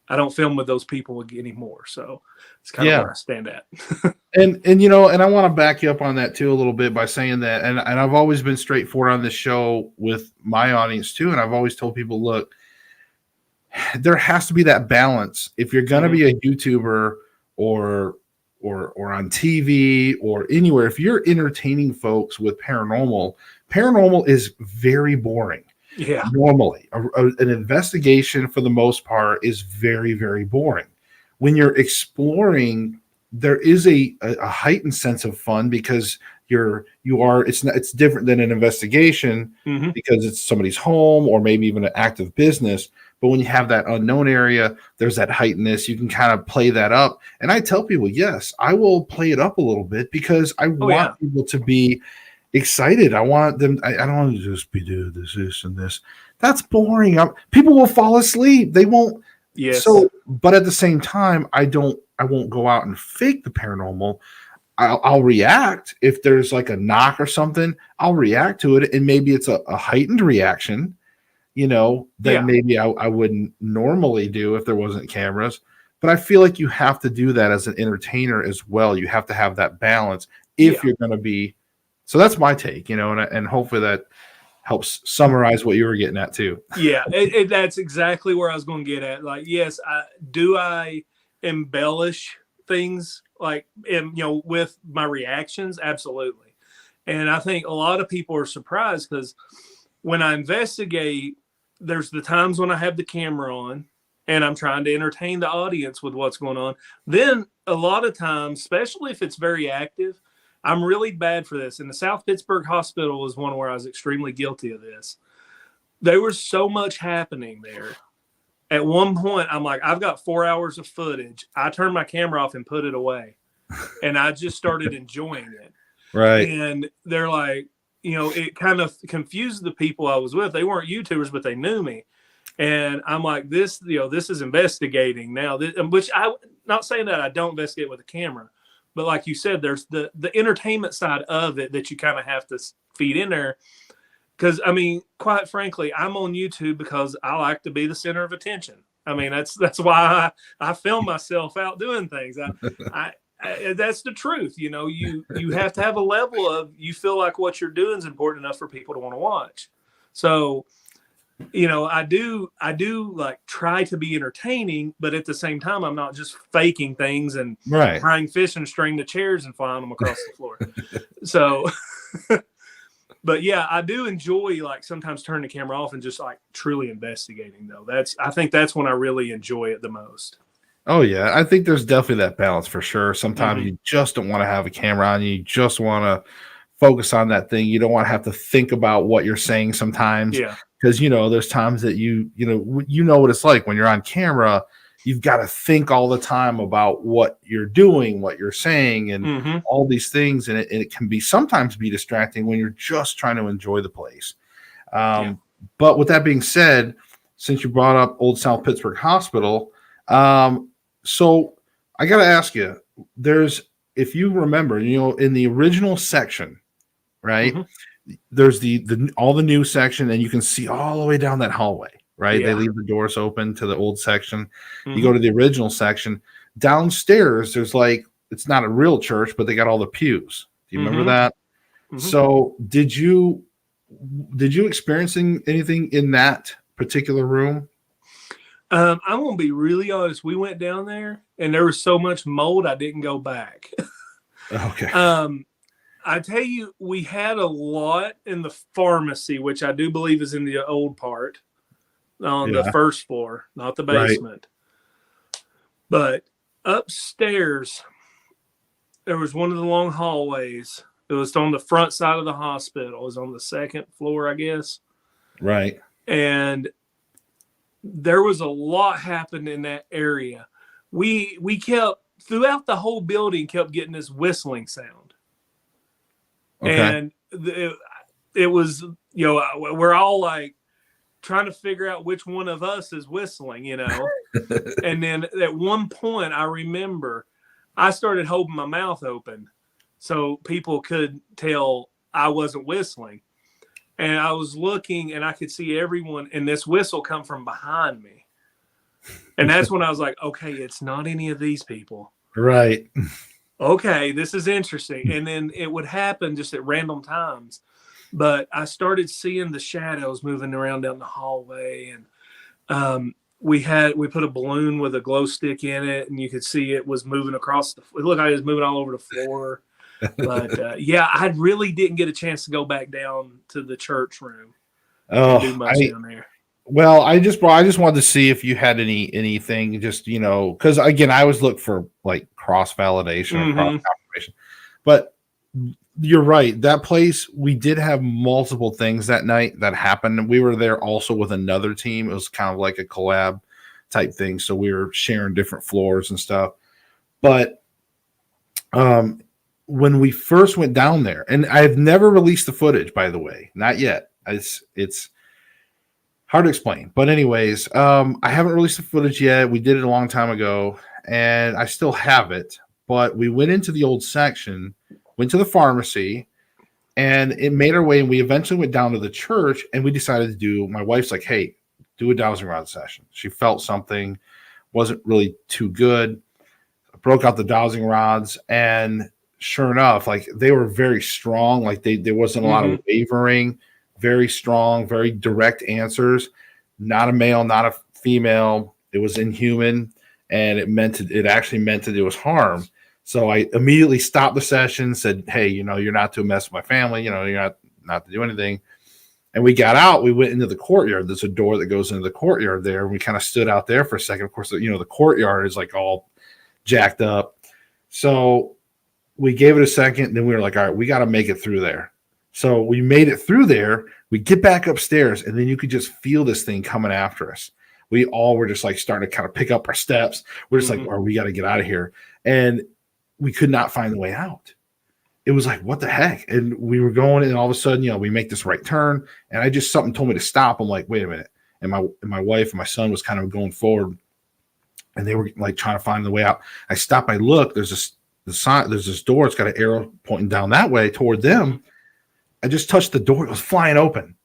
I don't film with those people anymore. So it's kind of where I stand at. And and I want to back you up on that too a little bit by saying that, and I've always been straightforward on this show with my audience too, and I've always told people, look, there has to be that balance. If you're going to be a YouTuber or on TV or anywhere, if you're entertaining folks with paranormal is very boring. Yeah. Normally, an investigation for the most part is very, very boring. When you're exploring, there is a heightened sense of fun because it's different than an investigation because it's somebody's home or maybe even an active business. But when you have that unknown area, there's that heightenedness. You can kind of play that up. And I tell people, yes, I will play it up a little bit because I want people to be excited. I want them. I don't want to just be doing this, and this. That's boring. People will fall asleep. They won't. Yes. So, but at the same time, I won't go out and fake the paranormal. I'll react if there's like a knock or something. I'll react to it, and maybe it's a heightened reaction. That maybe I wouldn't normally do if there wasn't cameras. But I feel like you have to do that as an entertainer as well. You have to have that balance if you're going to be. So that's my take, and hopefully that helps summarize what you were getting at too. Yeah, that's exactly where I was going to get at. Like, yes, I embellish things like, with my reactions? Absolutely. And I think a lot of people are surprised because when I investigate, there's the times when I have the camera on and I'm trying to entertain the audience with what's going on. Then a lot of times, especially if it's very active, I'm really bad for this. And the South Pittsburgh Hospital is one where I was extremely guilty of this. There was so much happening there. At one point, I'm like, I've got 4 hours of footage. I turned my camera off and put it away. And I just started enjoying it. Right. And they're like, it kind of confused the people I was with. They weren't YouTubers, but they knew me. And I'm like, this is investigating now, which I'm not saying that I don't investigate with a camera, but like you said, there's the entertainment side of it that you kind of have to feed in there. Because, quite frankly, I'm on YouTube because I like to be the center of attention. That's why I film myself out doing things. That's the truth. You have to have a level of, you feel like what you're doing is important enough for people to want to watch. So, I do like try to be entertaining, but at the same time, I'm not just faking things and tying fishing string to chairs and flying them across the floor. So, but yeah, I do enjoy like sometimes turning the camera off and just like truly investigating though. I think that's when I really enjoy it the most. Oh yeah, I think there's definitely that balance for sure. Sometimes you just don't want to have a camera on. You just want to focus on that thing. You don't want to have to think about what you're saying sometimes. Yeah. Because there's times that you know what it's like when you're on camera. You've got to think all the time about what you're doing, what you're saying, and all these things, and it can sometimes be distracting when you're just trying to enjoy the place. But with that being said, since you brought up Old South Pittsburgh Hospital. So I got to ask you, if you remember, in the original section, right, there's all the new section and you can see all the way down that hallway, right? They leave the doors open to the old section. You go to the original section downstairs. There's it's not a real church, but they got all the pews. Do you remember that? So did you experience anything in that particular room? I'm going to be really honest. We went down there and there was so much mold, I didn't go back. Okay. I tell you, we had a lot in the pharmacy, which I do believe is in the old part on the first floor, not the basement. Right. But upstairs, there was one of the long hallways. It was on the front side of the hospital. It was on the second floor, I guess. Right. And there was a lot happened in that area. We kept throughout the whole building kept getting this whistling sound. Okay. And it was, we're all like trying to figure out which one of us is whistling, And then at one point, I remember I started holding my mouth open so people could tell I wasn't whistling. And I was looking and I could see everyone, and this whistle come from behind me. And that's when I was like, okay, it's not any of these people. Right. Okay, this is interesting. And then it would happen just at random times. But I started seeing the shadows moving around down the hallway, and we put a balloon with a glow stick in it, and you could see it was moving across it looked like it was moving all over the floor. But I really didn't get a chance to go back down to the church room and do much down there. Well, I just wanted to see if you had anything, just because again, I always look for like cross validation or cross confirmation, but. You're right. That place, we did have multiple things that night that happened. We were there also with another team. It was kind of like a collab type thing. So we were sharing different floors and stuff. But when we first went down there, and I've never released the footage, by the way, not yet. It's hard to explain. But anyways, I haven't released the footage yet. We did it a long time ago, and I still have it. But we went into the old section, went to the pharmacy, and it made our way. And we eventually went down to the church, and we decided to my wife's like, hey, do a dowsing rod session. She felt something wasn't really too good. I broke out the dowsing rods, and sure enough, like they were very strong. Like there wasn't a lot of wavering, very strong, very direct answers. Not a male, not a female. It was inhuman, and it actually meant that it was harm. So I immediately stopped the session, said, hey, you're not to mess with my family. You're not to do anything. And we got out. We went into the courtyard. There's a door that goes into the courtyard there. And we kind of stood out there for a second. Of course, the courtyard is like all jacked up. So we gave it a second. Then we were like, all right, we got to make it through there. So we made it through there. We get back upstairs, and then you could just feel this thing coming after us. We all were just like starting to kind of pick up our steps. We're just like, oh, we got to get out of here. And we could not find the way out. It was like, what the heck? And we were going, and all of a sudden, we make this right turn, and something told me to stop. I'm like, wait a minute. And my wife and my son was kind of going forward, and they were like trying to find the way out. I stop. I look. There's this door. It's got an arrow pointing down that way toward them. I just touched the door. It was flying open,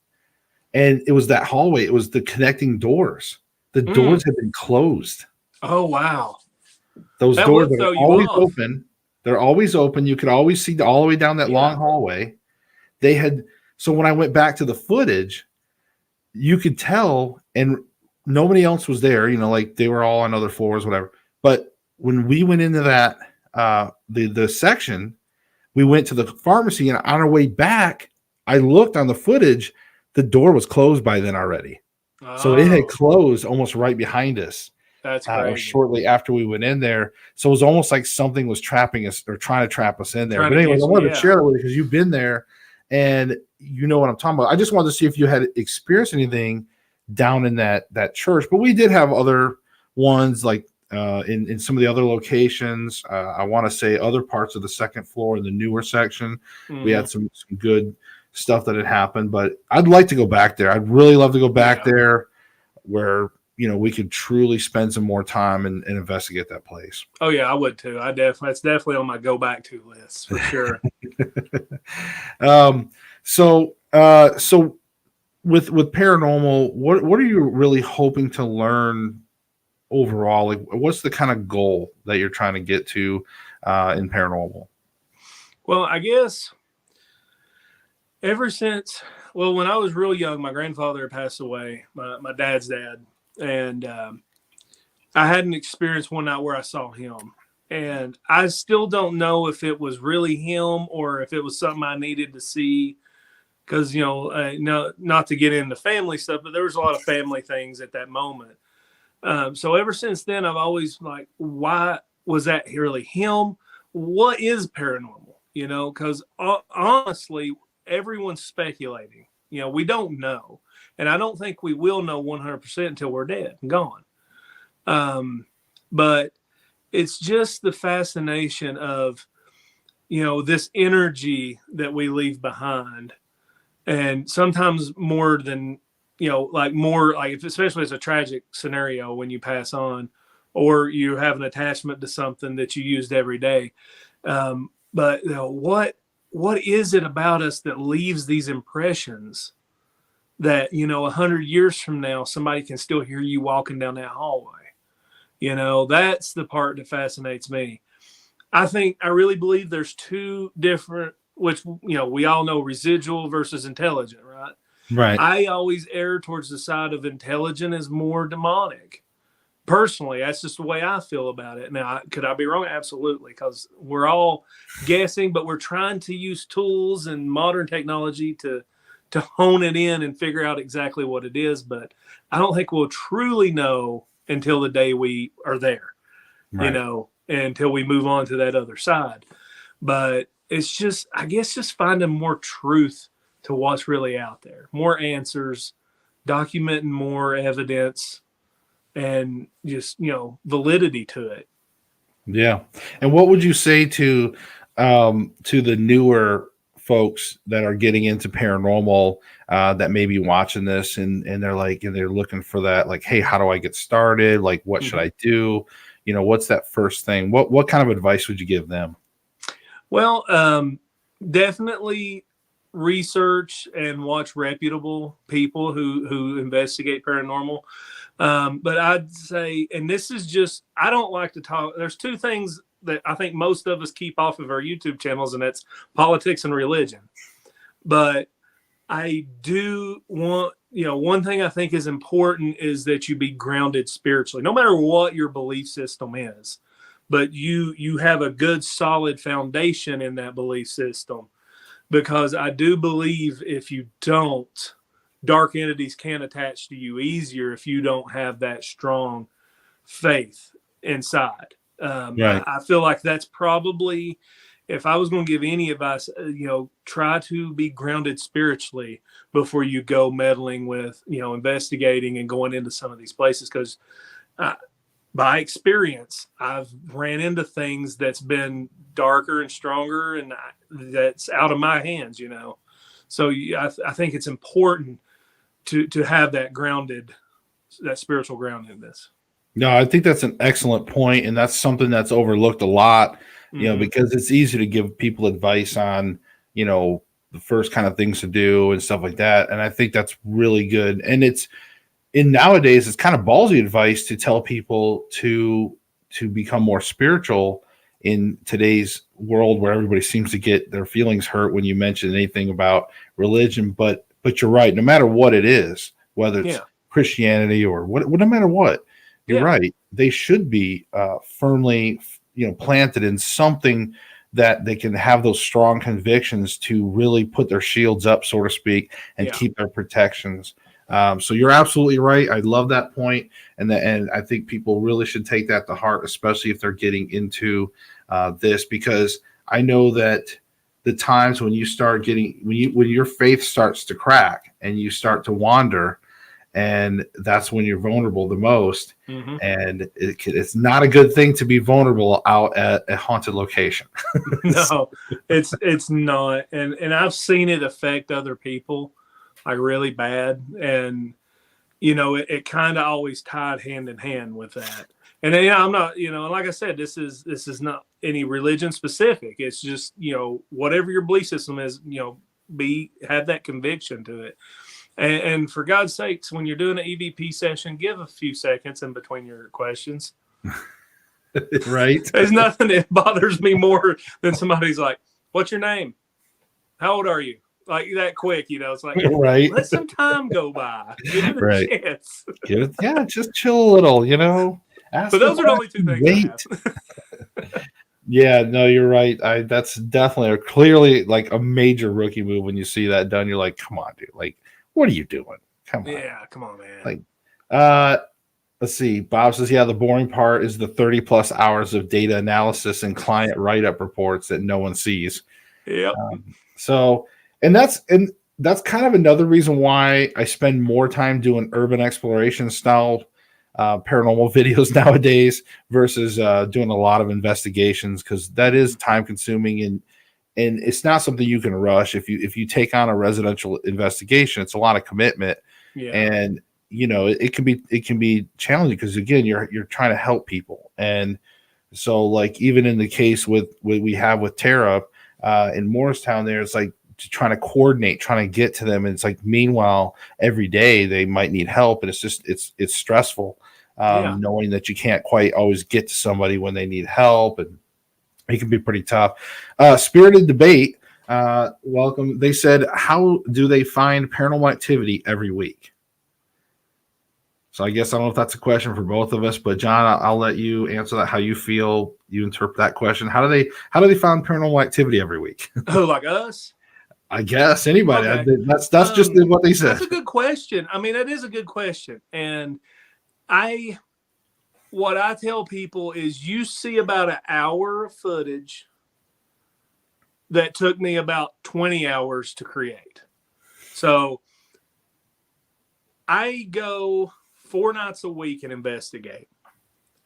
and it was that hallway. It was the connecting doors. The doors had been closed. Oh wow! Those doors are always open. They're always open. You could always see all the way down that long hallway. So when I went back to the footage, you could tell, and nobody else was there, like they were all on other floors, whatever. But when we went into that, the section, we went to the pharmacy, and on our way back, I looked on the footage, the door was closed by then already. Oh. So it had closed almost right behind us. That's crazy. Shortly after we went in there. So it was almost like something was trapping us or trying to trap us in there. But anyway, I wanted to share it with you because you've been there and you know what I'm talking about. I just wanted to see if you had experienced anything down in that church. But we did have other ones like in some of the other locations. I want to say other parts of the second floor in the newer section. We had some good stuff that had happened. But I'd like to go back there. I'd really love to go back there where we could truly spend some more time and investigate that place. Oh yeah, I would too. That's definitely on my go back to list for sure. So with paranormal, what are you really hoping to learn overall? Like, what's the kind of goal that you're trying to get to in paranormal? Well, I guess when I was real young, my grandfather had passed away, my dad's dad. And I had an experience one night where I saw him, and I still don't know if it was really him or if it was something I needed to see. Because no, not to get into family stuff, but there was a lot of family things at that moment. So ever since then, I've always like, why was that really him? What is paranormal? Because honestly, everyone's speculating. We don't know. And I don't think we will know 100% until we're dead and gone. But it's just the fascination of, this energy that we leave behind. And sometimes more than, more like, especially as a tragic scenario when you pass on, or you have an attachment to something that you used every day. But what is it about us that leaves these impressions that, 100 years from now, somebody can still hear you walking down that hallway? That's the part that fascinates me. I really believe there's two different, which, we all know, residual versus intelligent, right? Right. I always err towards the side of intelligent is more demonic. Personally, that's just the way I feel about it. Now, could I be wrong? Absolutely, because we're all guessing, but we're trying to use tools and modern technology to hone it in and figure out exactly what it is. But I don't think we'll truly know until the day we are there, Right. until we move on to that other side. But it's just, I guess, just finding more truth to what's really out there, more answers, documenting more evidence, and just, validity to it. Yeah. And what would you say to the newer folks that are getting into paranormal, that may be watching this and they're like, and they're looking for that, like, hey, how do I get started? Like, what should I do? What's that first thing? What kind of advice would you give them? Well, definitely research and watch reputable people who investigate paranormal. But I'd say, and this is just, I don't like to talk. There's two things that I think most of us keep off of our YouTube channels, and that's politics and religion. But I do want, one thing I think is important is that you be grounded spiritually, no matter what your belief system is. But you have a good, solid foundation in that belief system, because I do believe if you don't, dark entities can attach to you easier if you don't have that strong faith inside. Right. I feel like that's probably, if I was going to give any advice, try to be grounded spiritually before you go meddling with, investigating and going into some of these places. Because by experience, I've ran into things that's been darker and stronger, and that's out of my hands, So I think it's important to have that spiritual groundedness. No, I think that's an excellent point, and that's something that's overlooked a lot, because it's easy to give people advice on, the first kind of things to do and stuff like that. And I think that's really good. And nowadays it's kind of ballsy advice to tell people to become more spiritual in today's world, where everybody seems to get their feelings hurt when you mention anything about religion. But you're right. No matter what it is, whether it's Christianity or no matter what, you're right. They should be firmly, planted in something that they can have those strong convictions to really put their shields up, so to speak, and keep their protections. So you're absolutely right. I love that point, and I think people really should take that to heart, especially if they're getting into this, because I know that the times when you start when your faith starts to crack and you start to wander, and that's when you're vulnerable the most. And it's not a good thing to be vulnerable out at a haunted location. No, it's not. And I've seen it affect other people like really bad. And, it kind of always tied hand in hand with that. And I'm not, like I said, this is not any religion specific. It's just, whatever your belief system is, have that conviction to it. And for God's sakes, when you're doing an EVP session, give a few seconds in between your questions. Right. There's nothing that bothers me more than somebody's like, "What's your name? How old are you?" Like that quick, it's like, right. Let some time go by. Give it a chance. Just chill a little, But those are the only two things I have. Yeah, no, you're right. That's definitely clearly like a major rookie move when you see that done. You're like, come on, dude. Like, what are you doing? Come on. Yeah, come on, man. Like, let's see. Bob says, the boring part is the 30+ hours of data analysis and client write-up reports that no one sees. Yep. And that's kind of another reason why I spend more time doing urban exploration style paranormal videos nowadays versus doing a lot of investigations, because that is time consuming, and and it's not something you can rush. If you take on a residential investigation, it's a lot of commitment, and it can be challenging because again, you're trying to help people. And so like even in the case with what we have with Tara in Morristown, there it's like trying to coordinate, trying to get to them, and it's like meanwhile every day they might need help, and it's just it's stressful knowing that you can't quite always get to somebody when they need help, and it can be pretty tough. Spirited Debate, welcome. They said, how do they find paranormal activity every week? So I guess I don't know if that's a question for both of us, but John, I'll let you answer that. How you feel, you interpret that question. How do they find paranormal activity every week? Oh, like us? I guess anybody. Okay. That's just what they said. That's a good question. I mean, that is a good question. And what I tell people is you see about an hour of footage that took me about 20 hours to create. So I go 4 nights a week and investigate.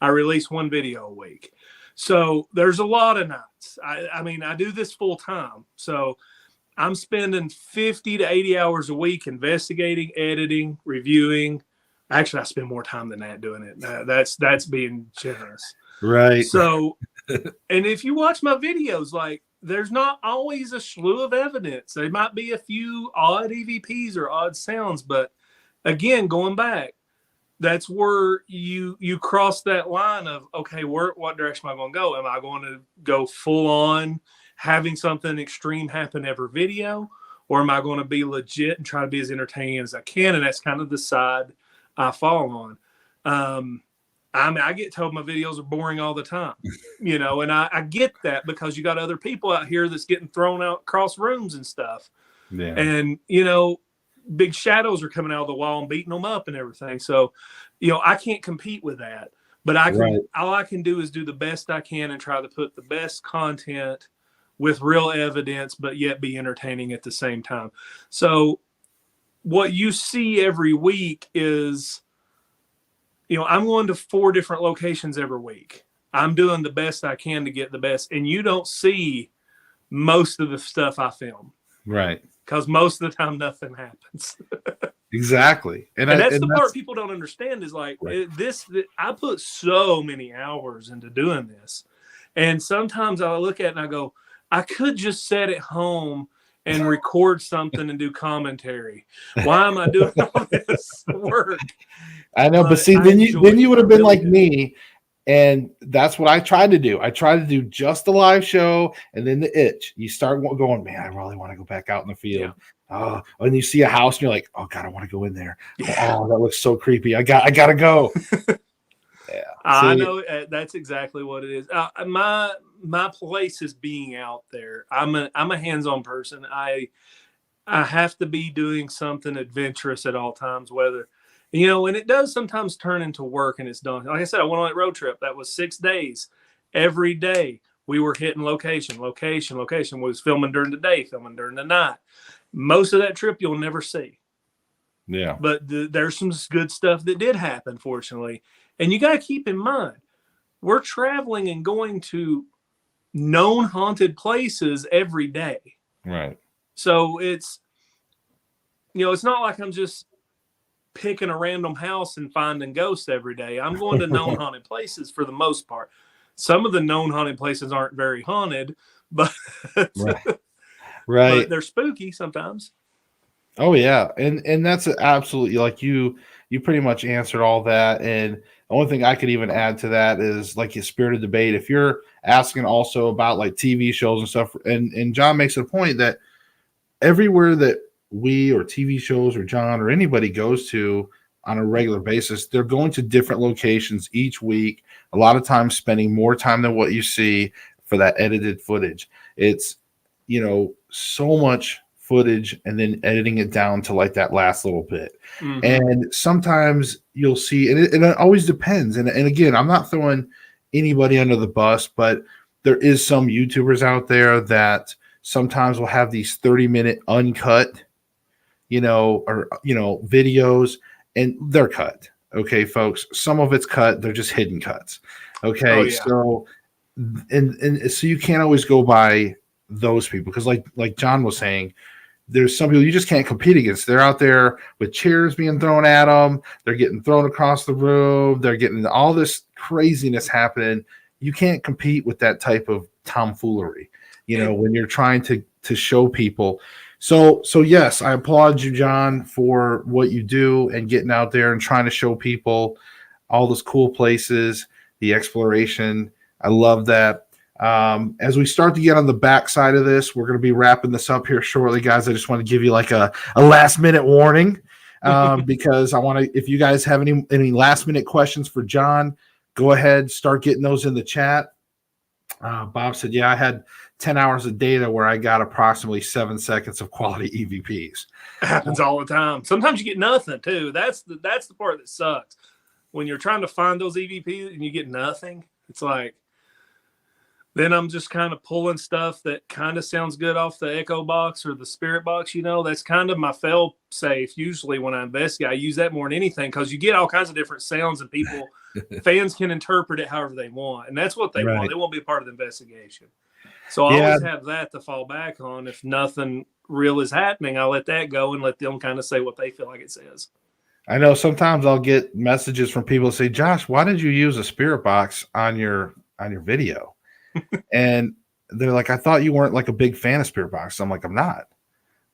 I release 1 video a week. So there's a lot of nights. I mean, I do this full time. So I'm spending 50 to 80 hours a week investigating, editing, reviewing. Actually, I spend more time than that doing it. That's being generous. Right. So, and if you watch my videos, like there's not always a slew of evidence. There might be a few odd EVPs or odd sounds, but again, going back, that's where you cross that line of, okay, what direction am I going to go? Am I going to go full on having something extreme happen every video? Or am I going to be legit and try to be as entertaining as I can? And that's kind of the side I fall on. I mean, I get told my videos are boring all the time, and I get that because you got other people out here that's getting thrown out across rooms and stuff. Yeah. And, big shadows are coming out of the wall and beating them up and everything. So, I can't compete with that, but all I can do is do the best I can and try to put the best content with real evidence, but yet be entertaining at the same time. So what you see every week is, I'm going to 4 different locations every week. I'm doing the best I can to get the best. And you don't see most of the stuff I film. Right. Because most of the time, nothing happens. Exactly. And that's the part people don't understand is like I put so many hours into doing this. And sometimes I look at it and I go, I could just sit at home and record something and do commentary. Why am I doing all this work? I know, but see, then you would have been like me. And that's what I tried to do. I tried to do just the live show and then the itch. You start going, man, I really want to go back out in the field. Yeah. And you see a house and you're like, oh God, I want to go in there. Yeah. Oh, that looks so creepy. I gotta go. Yeah. I know that's exactly what it is. My place is being out there. I'm a hands-on person. I have to be doing something adventurous at all times, whether and it does sometimes turn into work and it's done. Like I said, I went on that road trip. That was 6 days. Every day we were hitting location. We was filming during the day, filming during the night. Most of that trip you'll never see. Yeah. But there's some good stuff that did happen, fortunately. And you got to keep in mind, we're traveling and going to known haunted places every day. Right. So it's, it's not like I'm just picking a random house and finding ghosts every day. I'm going to known haunted places for the most part. Some of the known haunted places aren't very haunted, but right. But they're spooky sometimes. Oh yeah, and that's absolutely like you pretty much answered all that. And the only thing I could even add to that is like your Spirited Debate. If you're asking also about like TV shows and stuff, and John makes a point that everywhere that we or TV shows or John or anybody goes to on a regular basis, they're going to different locations each week, a lot of times spending more time than what you see for that edited footage. It's, so much footage and then editing it down to like that last little bit. Mm-hmm. And sometimes you'll see, and it always depends. And again, I'm not throwing anybody under the bus, but there is some YouTubers out there that sometimes will have these 30-minute uncut videos, and they're cut. Okay, folks. Some of it's cut. They're just hidden cuts. Okay. Oh, yeah. So, and so you can't always go by those people, because like John was saying, there's some people you just can't compete against. They're out there with chairs being thrown at them. They're getting thrown across the room. They're getting all this craziness happening. You can't compete with that type of tomfoolery, when you're trying to show people. So yes, I applaud you, John, for what you do and getting out there and trying to show people all those cool places, the exploration. I love that. As we start to get on the back side of this, we're going to be wrapping this up here shortly, guys. I just want to give you like a last minute warning, because I want to, if you guys have any last minute questions for John, go ahead, start getting those in the chat. Bob said, yeah, I had 10 hours of data where I got approximately 7 seconds of quality EVPs. It happens all the time. Sometimes you get nothing too. That's the part that sucks. When you're trying to find those EVPs and you get nothing, it's like, then I'm just kind of pulling stuff that kind of sounds good off the Echo box or the Spirit box. That's kind of my fail safe. Usually when I investigate, I use that more than anything, because you get all kinds of different sounds and people, fans can interpret it however they want. And that's what they want. They won't be a part of the investigation. So I always have that to fall back on. If nothing real is happening, I'll let that go and let them kind of say what they feel like it says. I know sometimes I'll get messages from people say, Josh, why did you use a Spirit box on your video? And they're like, I thought you weren't like a big fan of Spirit box. I'm like, I'm not,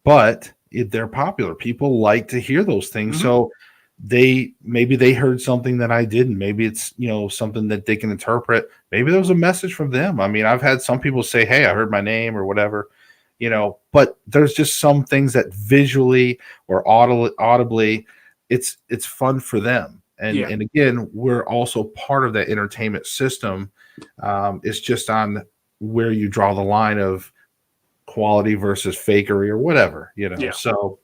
but they're popular. People like to hear those things. Mm-hmm. So maybe they heard something that I didn't. Maybe it's, something that they can interpret. Maybe there was a message from them. I mean, I've had some people say, hey, I heard my name or whatever, but there's just some things that visually or audibly, it's fun for them. And again, we're also part of that entertainment system. It's just on where you draw the line of quality versus fakery or whatever, So,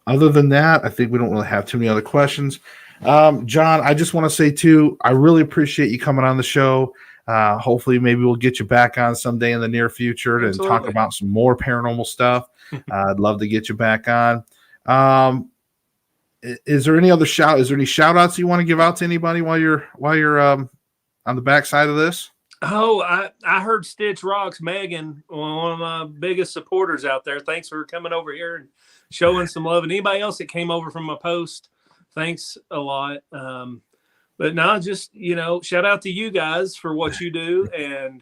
other than that, I think we don't really have too many other questions. John, I just want to say too, I really appreciate you coming on the show. Hopefully maybe we'll get you back on someday in the near future to talk about some more paranormal stuff. I'd love to get you back on. Is there any shout outs you want to give out to anybody while you're on the backside of this? Oh, I heard Stitch Rocks, Megan, one of my biggest supporters out there. Thanks for coming over here and showing some love. And anybody else that came over from my post, thanks a lot. But no, just, shout out to you guys for what you do. And,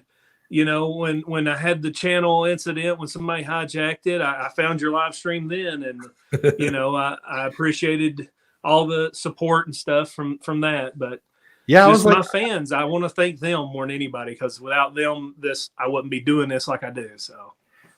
when I had the channel incident, when somebody hijacked it, I found your live stream then. And, I appreciated all the support and stuff from that. But yeah, just my fans, I want to thank them more than anybody, because without them, I wouldn't be doing this like I do. So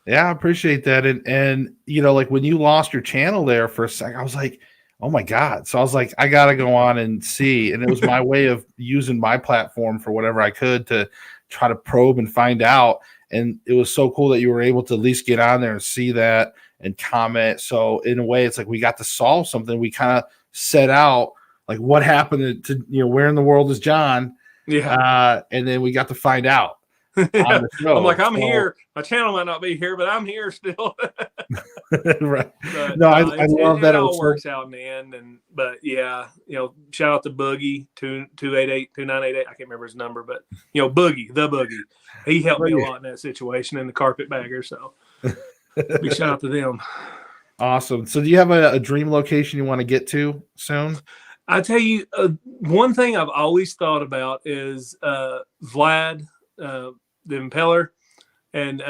yeah, I appreciate that. And like when you lost your channel there for a second, I was like, oh my God. So I was like, I got to go on and see. And it was my way of using my platform for whatever I could to try to probe and find out. And it was so cool that you were able to at least get on there and see that and comment. So in a way, it's like we got to solve something. We kind of set out like what happened to where in the world is John? Yeah. And then we got to find out. I'm like, I'm here. My channel might not be here, but I'm here still. Right. But, I love that. It all works out in the end. But yeah, shout out to Boogie 288-2988. I can't remember his number, but Boogie, the Boogie. He helped me a lot in that situation, and the carpetbagger. So big shout out to them. Awesome. So do you have a dream location you want to get to soon? I tell you, one thing I've always thought about is Vlad, the Impeller, and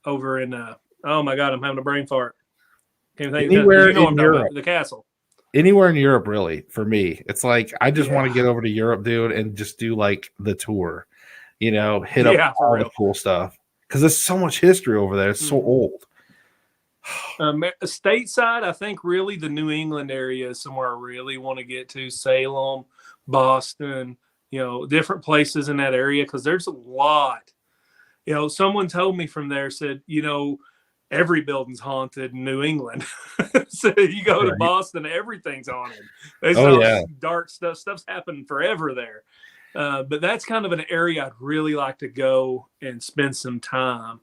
over in oh my God, I'm having a brain fart. Can't think anywhere in Europe. The castle. Anywhere in Europe, really, for me. It's like I just want to get over to Europe, dude, and just do like the tour. Hit up all the cool stuff, because there's so much history over there. It's so old. Stateside, I think really the New England area is somewhere I really want to get to. Salem, Boston, different places in that area, because there's a lot. Someone told me from there, said, every building's haunted in New England. So you go to Boston, everything's haunted. There's dark stuff. Stuff's happened forever there. But that's kind of an area I'd really like to go and spend some time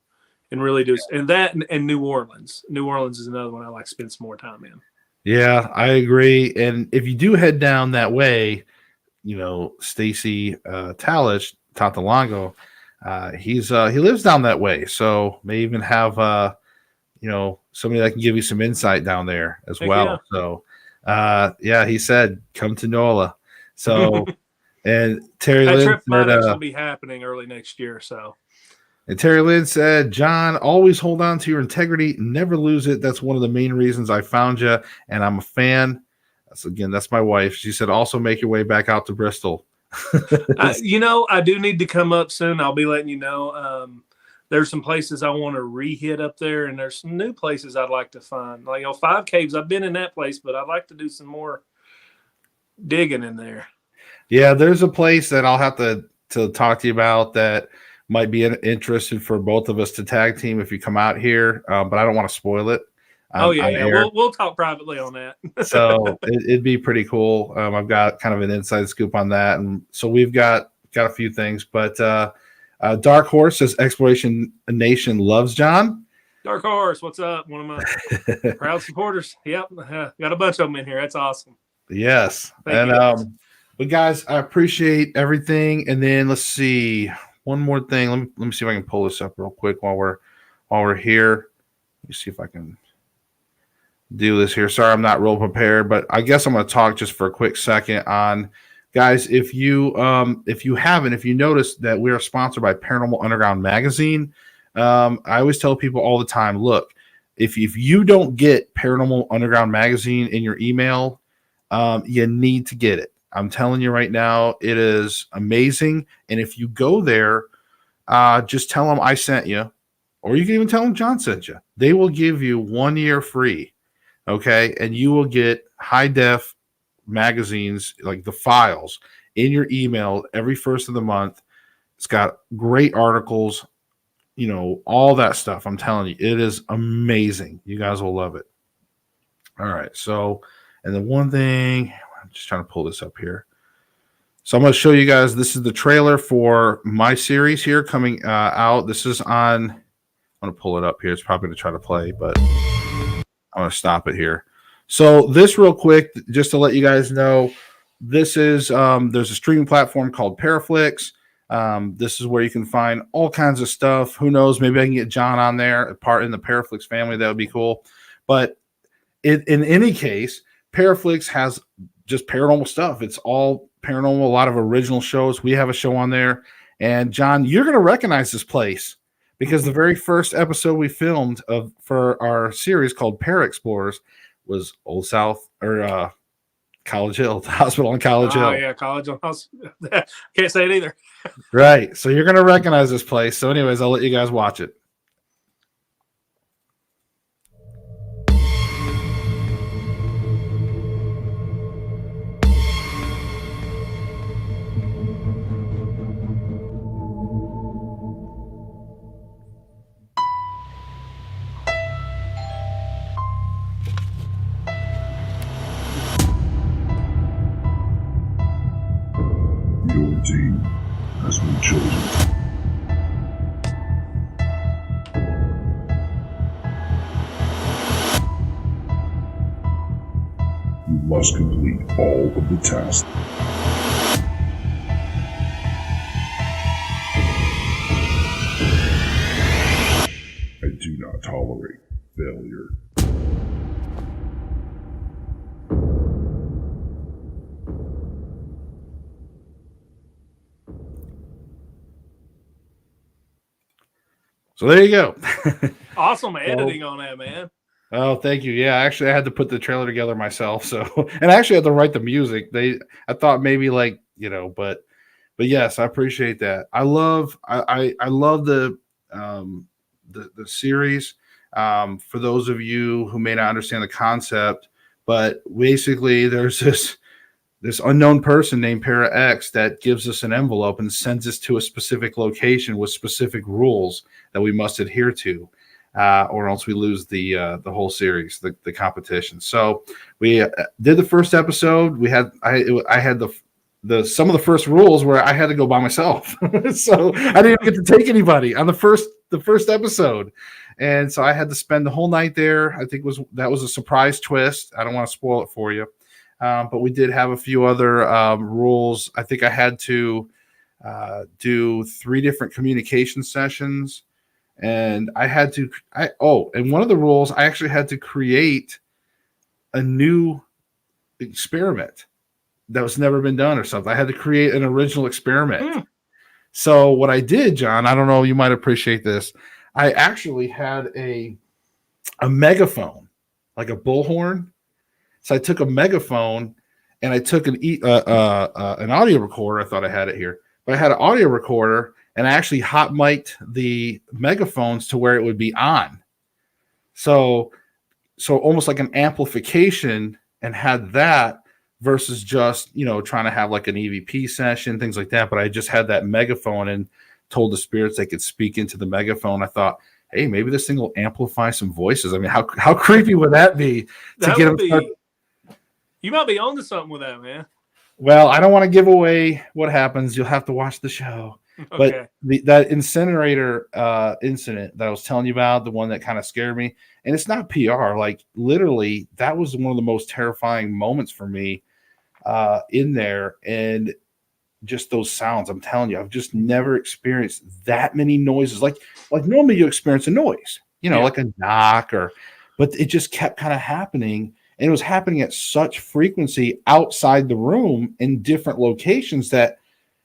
and really do. And that and New Orleans. New Orleans is another one I like to spend some more time in. Yeah, I agree. And if you do head down that way, Stacy Tatalongo, He lives down that way, so may even have somebody that can give you some insight down there as Heck well. yeah. So yeah, he said come to NOLA. So and Terry That Lynn trip might said, actually be happening early next year. So and Terry Lynn said, John, always hold on to your integrity, never lose it. That's one of the main reasons I found you, and I'm a fan. That's my wife. She said, also make your way back out to Bristol. I do need to come up soon. I'll be letting you know. There's some places I want to re-hit up there, and there's some new places I'd like to find. Like, Five Caves, I've been in that place, but I'd like to do some more digging in there. Yeah, there's a place that I'll have to talk to you about that might be interested for both of us to tag team if you come out here, but I don't want to spoil it. Yeah. We'll talk privately on that. So it'd be pretty cool. I've got kind of an inside scoop on that, and so we've got a few things. But Dark Horse says Exploration Nation loves John. Dark Horse, what's up? One of my proud supporters. Yep, got a bunch of them in here. That's awesome. Yes, Thank you, guys. But guys, I appreciate everything. And then let's see one more thing. Let me see if I can pull this up real quick while we're here. Let me see if I can do this here. Sorry, I'm not real prepared, but I guess I'm going to talk just for a quick second on, guys. If you noticed that we are sponsored by Paranormal Underground Magazine, I always tell people all the time, look, if you don't get Paranormal Underground Magazine in your email, you need to get it. I'm telling you right now, it is amazing. And if you go there, just tell them I sent you, or you can even tell them John sent you. They will give you 1 year free. Okay. And you will get high def magazines, like the files, in your email every first of the month. It's got great articles, all that stuff. I'm telling you, it is amazing. You guys will love it. All right. So, and then one thing, I'm just trying to pull this up here. So I'm going to show you guys, this is the trailer for my series here coming out. This is on, I'm going to pull it up here. It's probably going to try to play, but I'm going to stop it here. So this real quick, just to let you guys know, this is, there's a streaming platform called Paraflix. This is where you can find all kinds of stuff. Who knows? Maybe I can get John on there, a part in the Paraflix family. That would be cool. But in any case, Paraflix has just paranormal stuff. It's all paranormal, a lot of original shows. We have a show on there. And John, you're going to recognize this place because the very first episode we filmed for our series called Para Explorers was Old South or College Hill, the hospital on College Hill. Oh, yeah, College on Hospital. Can't say it either. Right. So you're going to recognize this place. So anyways, I'll let you guys watch it. Your team has been chosen. You must complete all of the tasks. I do not tolerate failure. So there you go. Awesome editing on that, man. Oh, thank you. Yeah, actually, I had to put the trailer together myself. So, and I actually had to write the music. I thought maybe but yes, I appreciate that. I love the series. For those of you who may not understand the concept, but basically, there's this unknown person named Para X that gives us an envelope and sends us to a specific location with specific rules that we must adhere to. Or else we lose the whole series, the competition. So we did the first episode. I had the some of the first rules where I had to go by myself, so I didn't get to take anybody on the first episode, and so I had to spend the whole night there. I think that was a surprise twist. I don't want to spoil it for you, but we did have a few other rules. I think I had to do 3 different communication sessions. And and one of the rules, I actually had to create a new experiment that was never been done or something. I had to create an original experiment. So what I did, John, I don't know, you might appreciate this. I actually had a megaphone, like a bullhorn. So I took a megaphone and I took an audio recorder. I thought I had it here, but I had an audio recorder and I actually hot mic'd the megaphones to where it would be on. So almost like an amplification, and had that versus just, trying to have like an EVP session, things like that. But I just had that megaphone and told the spirits they could speak into the megaphone. I thought, hey, maybe this thing will amplify some voices. I mean, how creepy would that be You might be onto something with that, man. Well, I don't want to give away what happens. You'll have to watch the show. Okay. But that incinerator incident that I was telling you about, the one that kind of scared me, and it's not PR. Like literally, that was one of the most terrifying moments for me in there, and just those sounds. I'm telling you, I've just never experienced that many noises. Like normally you experience a noise, like a knock but it just kept kind of happening. And it was happening at such frequency outside the room in different locations that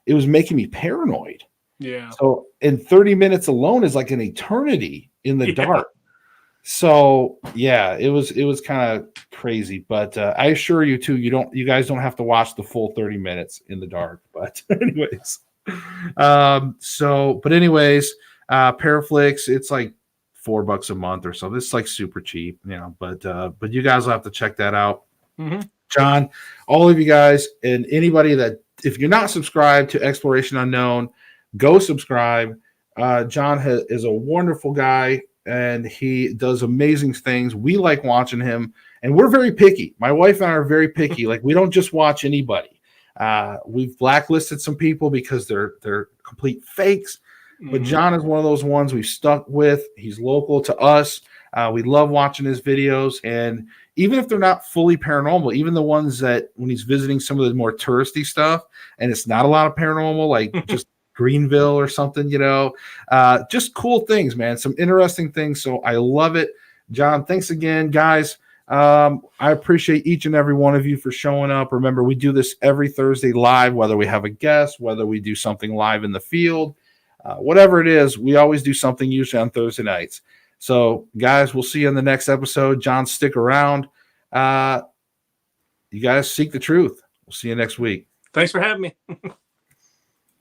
it was making me paranoid. Yeah. So, in 30 minutes alone is like an eternity in the dark. So, yeah, it was kind of crazy. But I assure you, too, you guys don't have to watch the full 30 minutes in the dark. But, anyways, Paraflix, it's like $4 a month or so. This is like super cheap, but you guys will have to check that out. Mm-hmm. John, all of you guys, and anybody that, if you're not subscribed to Exploration Unknown, go subscribe. John is a wonderful guy, and he does amazing things. We like watching him, and we're very picky. My wife and I are very picky. Like, we don't just watch anybody. We've blacklisted some people because they're complete fakes. But John is one of those ones we've stuck with. He's local to us. We love watching his videos. And even if they're not fully paranormal, even the ones that when he's visiting some of the more touristy stuff, and it's not a lot of paranormal, like just Greenville or something, just cool things, man. Some interesting things. So I love it. John, thanks again, guys. I appreciate each and every one of you for showing up. Remember, we do this every Thursday live, whether we have a guest, whether we do something live in the field. Whatever it is, we always do something usually on Thursday nights. So, guys, we'll see you in the next episode. John, stick around. You guys seek the truth. We'll see you next week. Thanks for having me.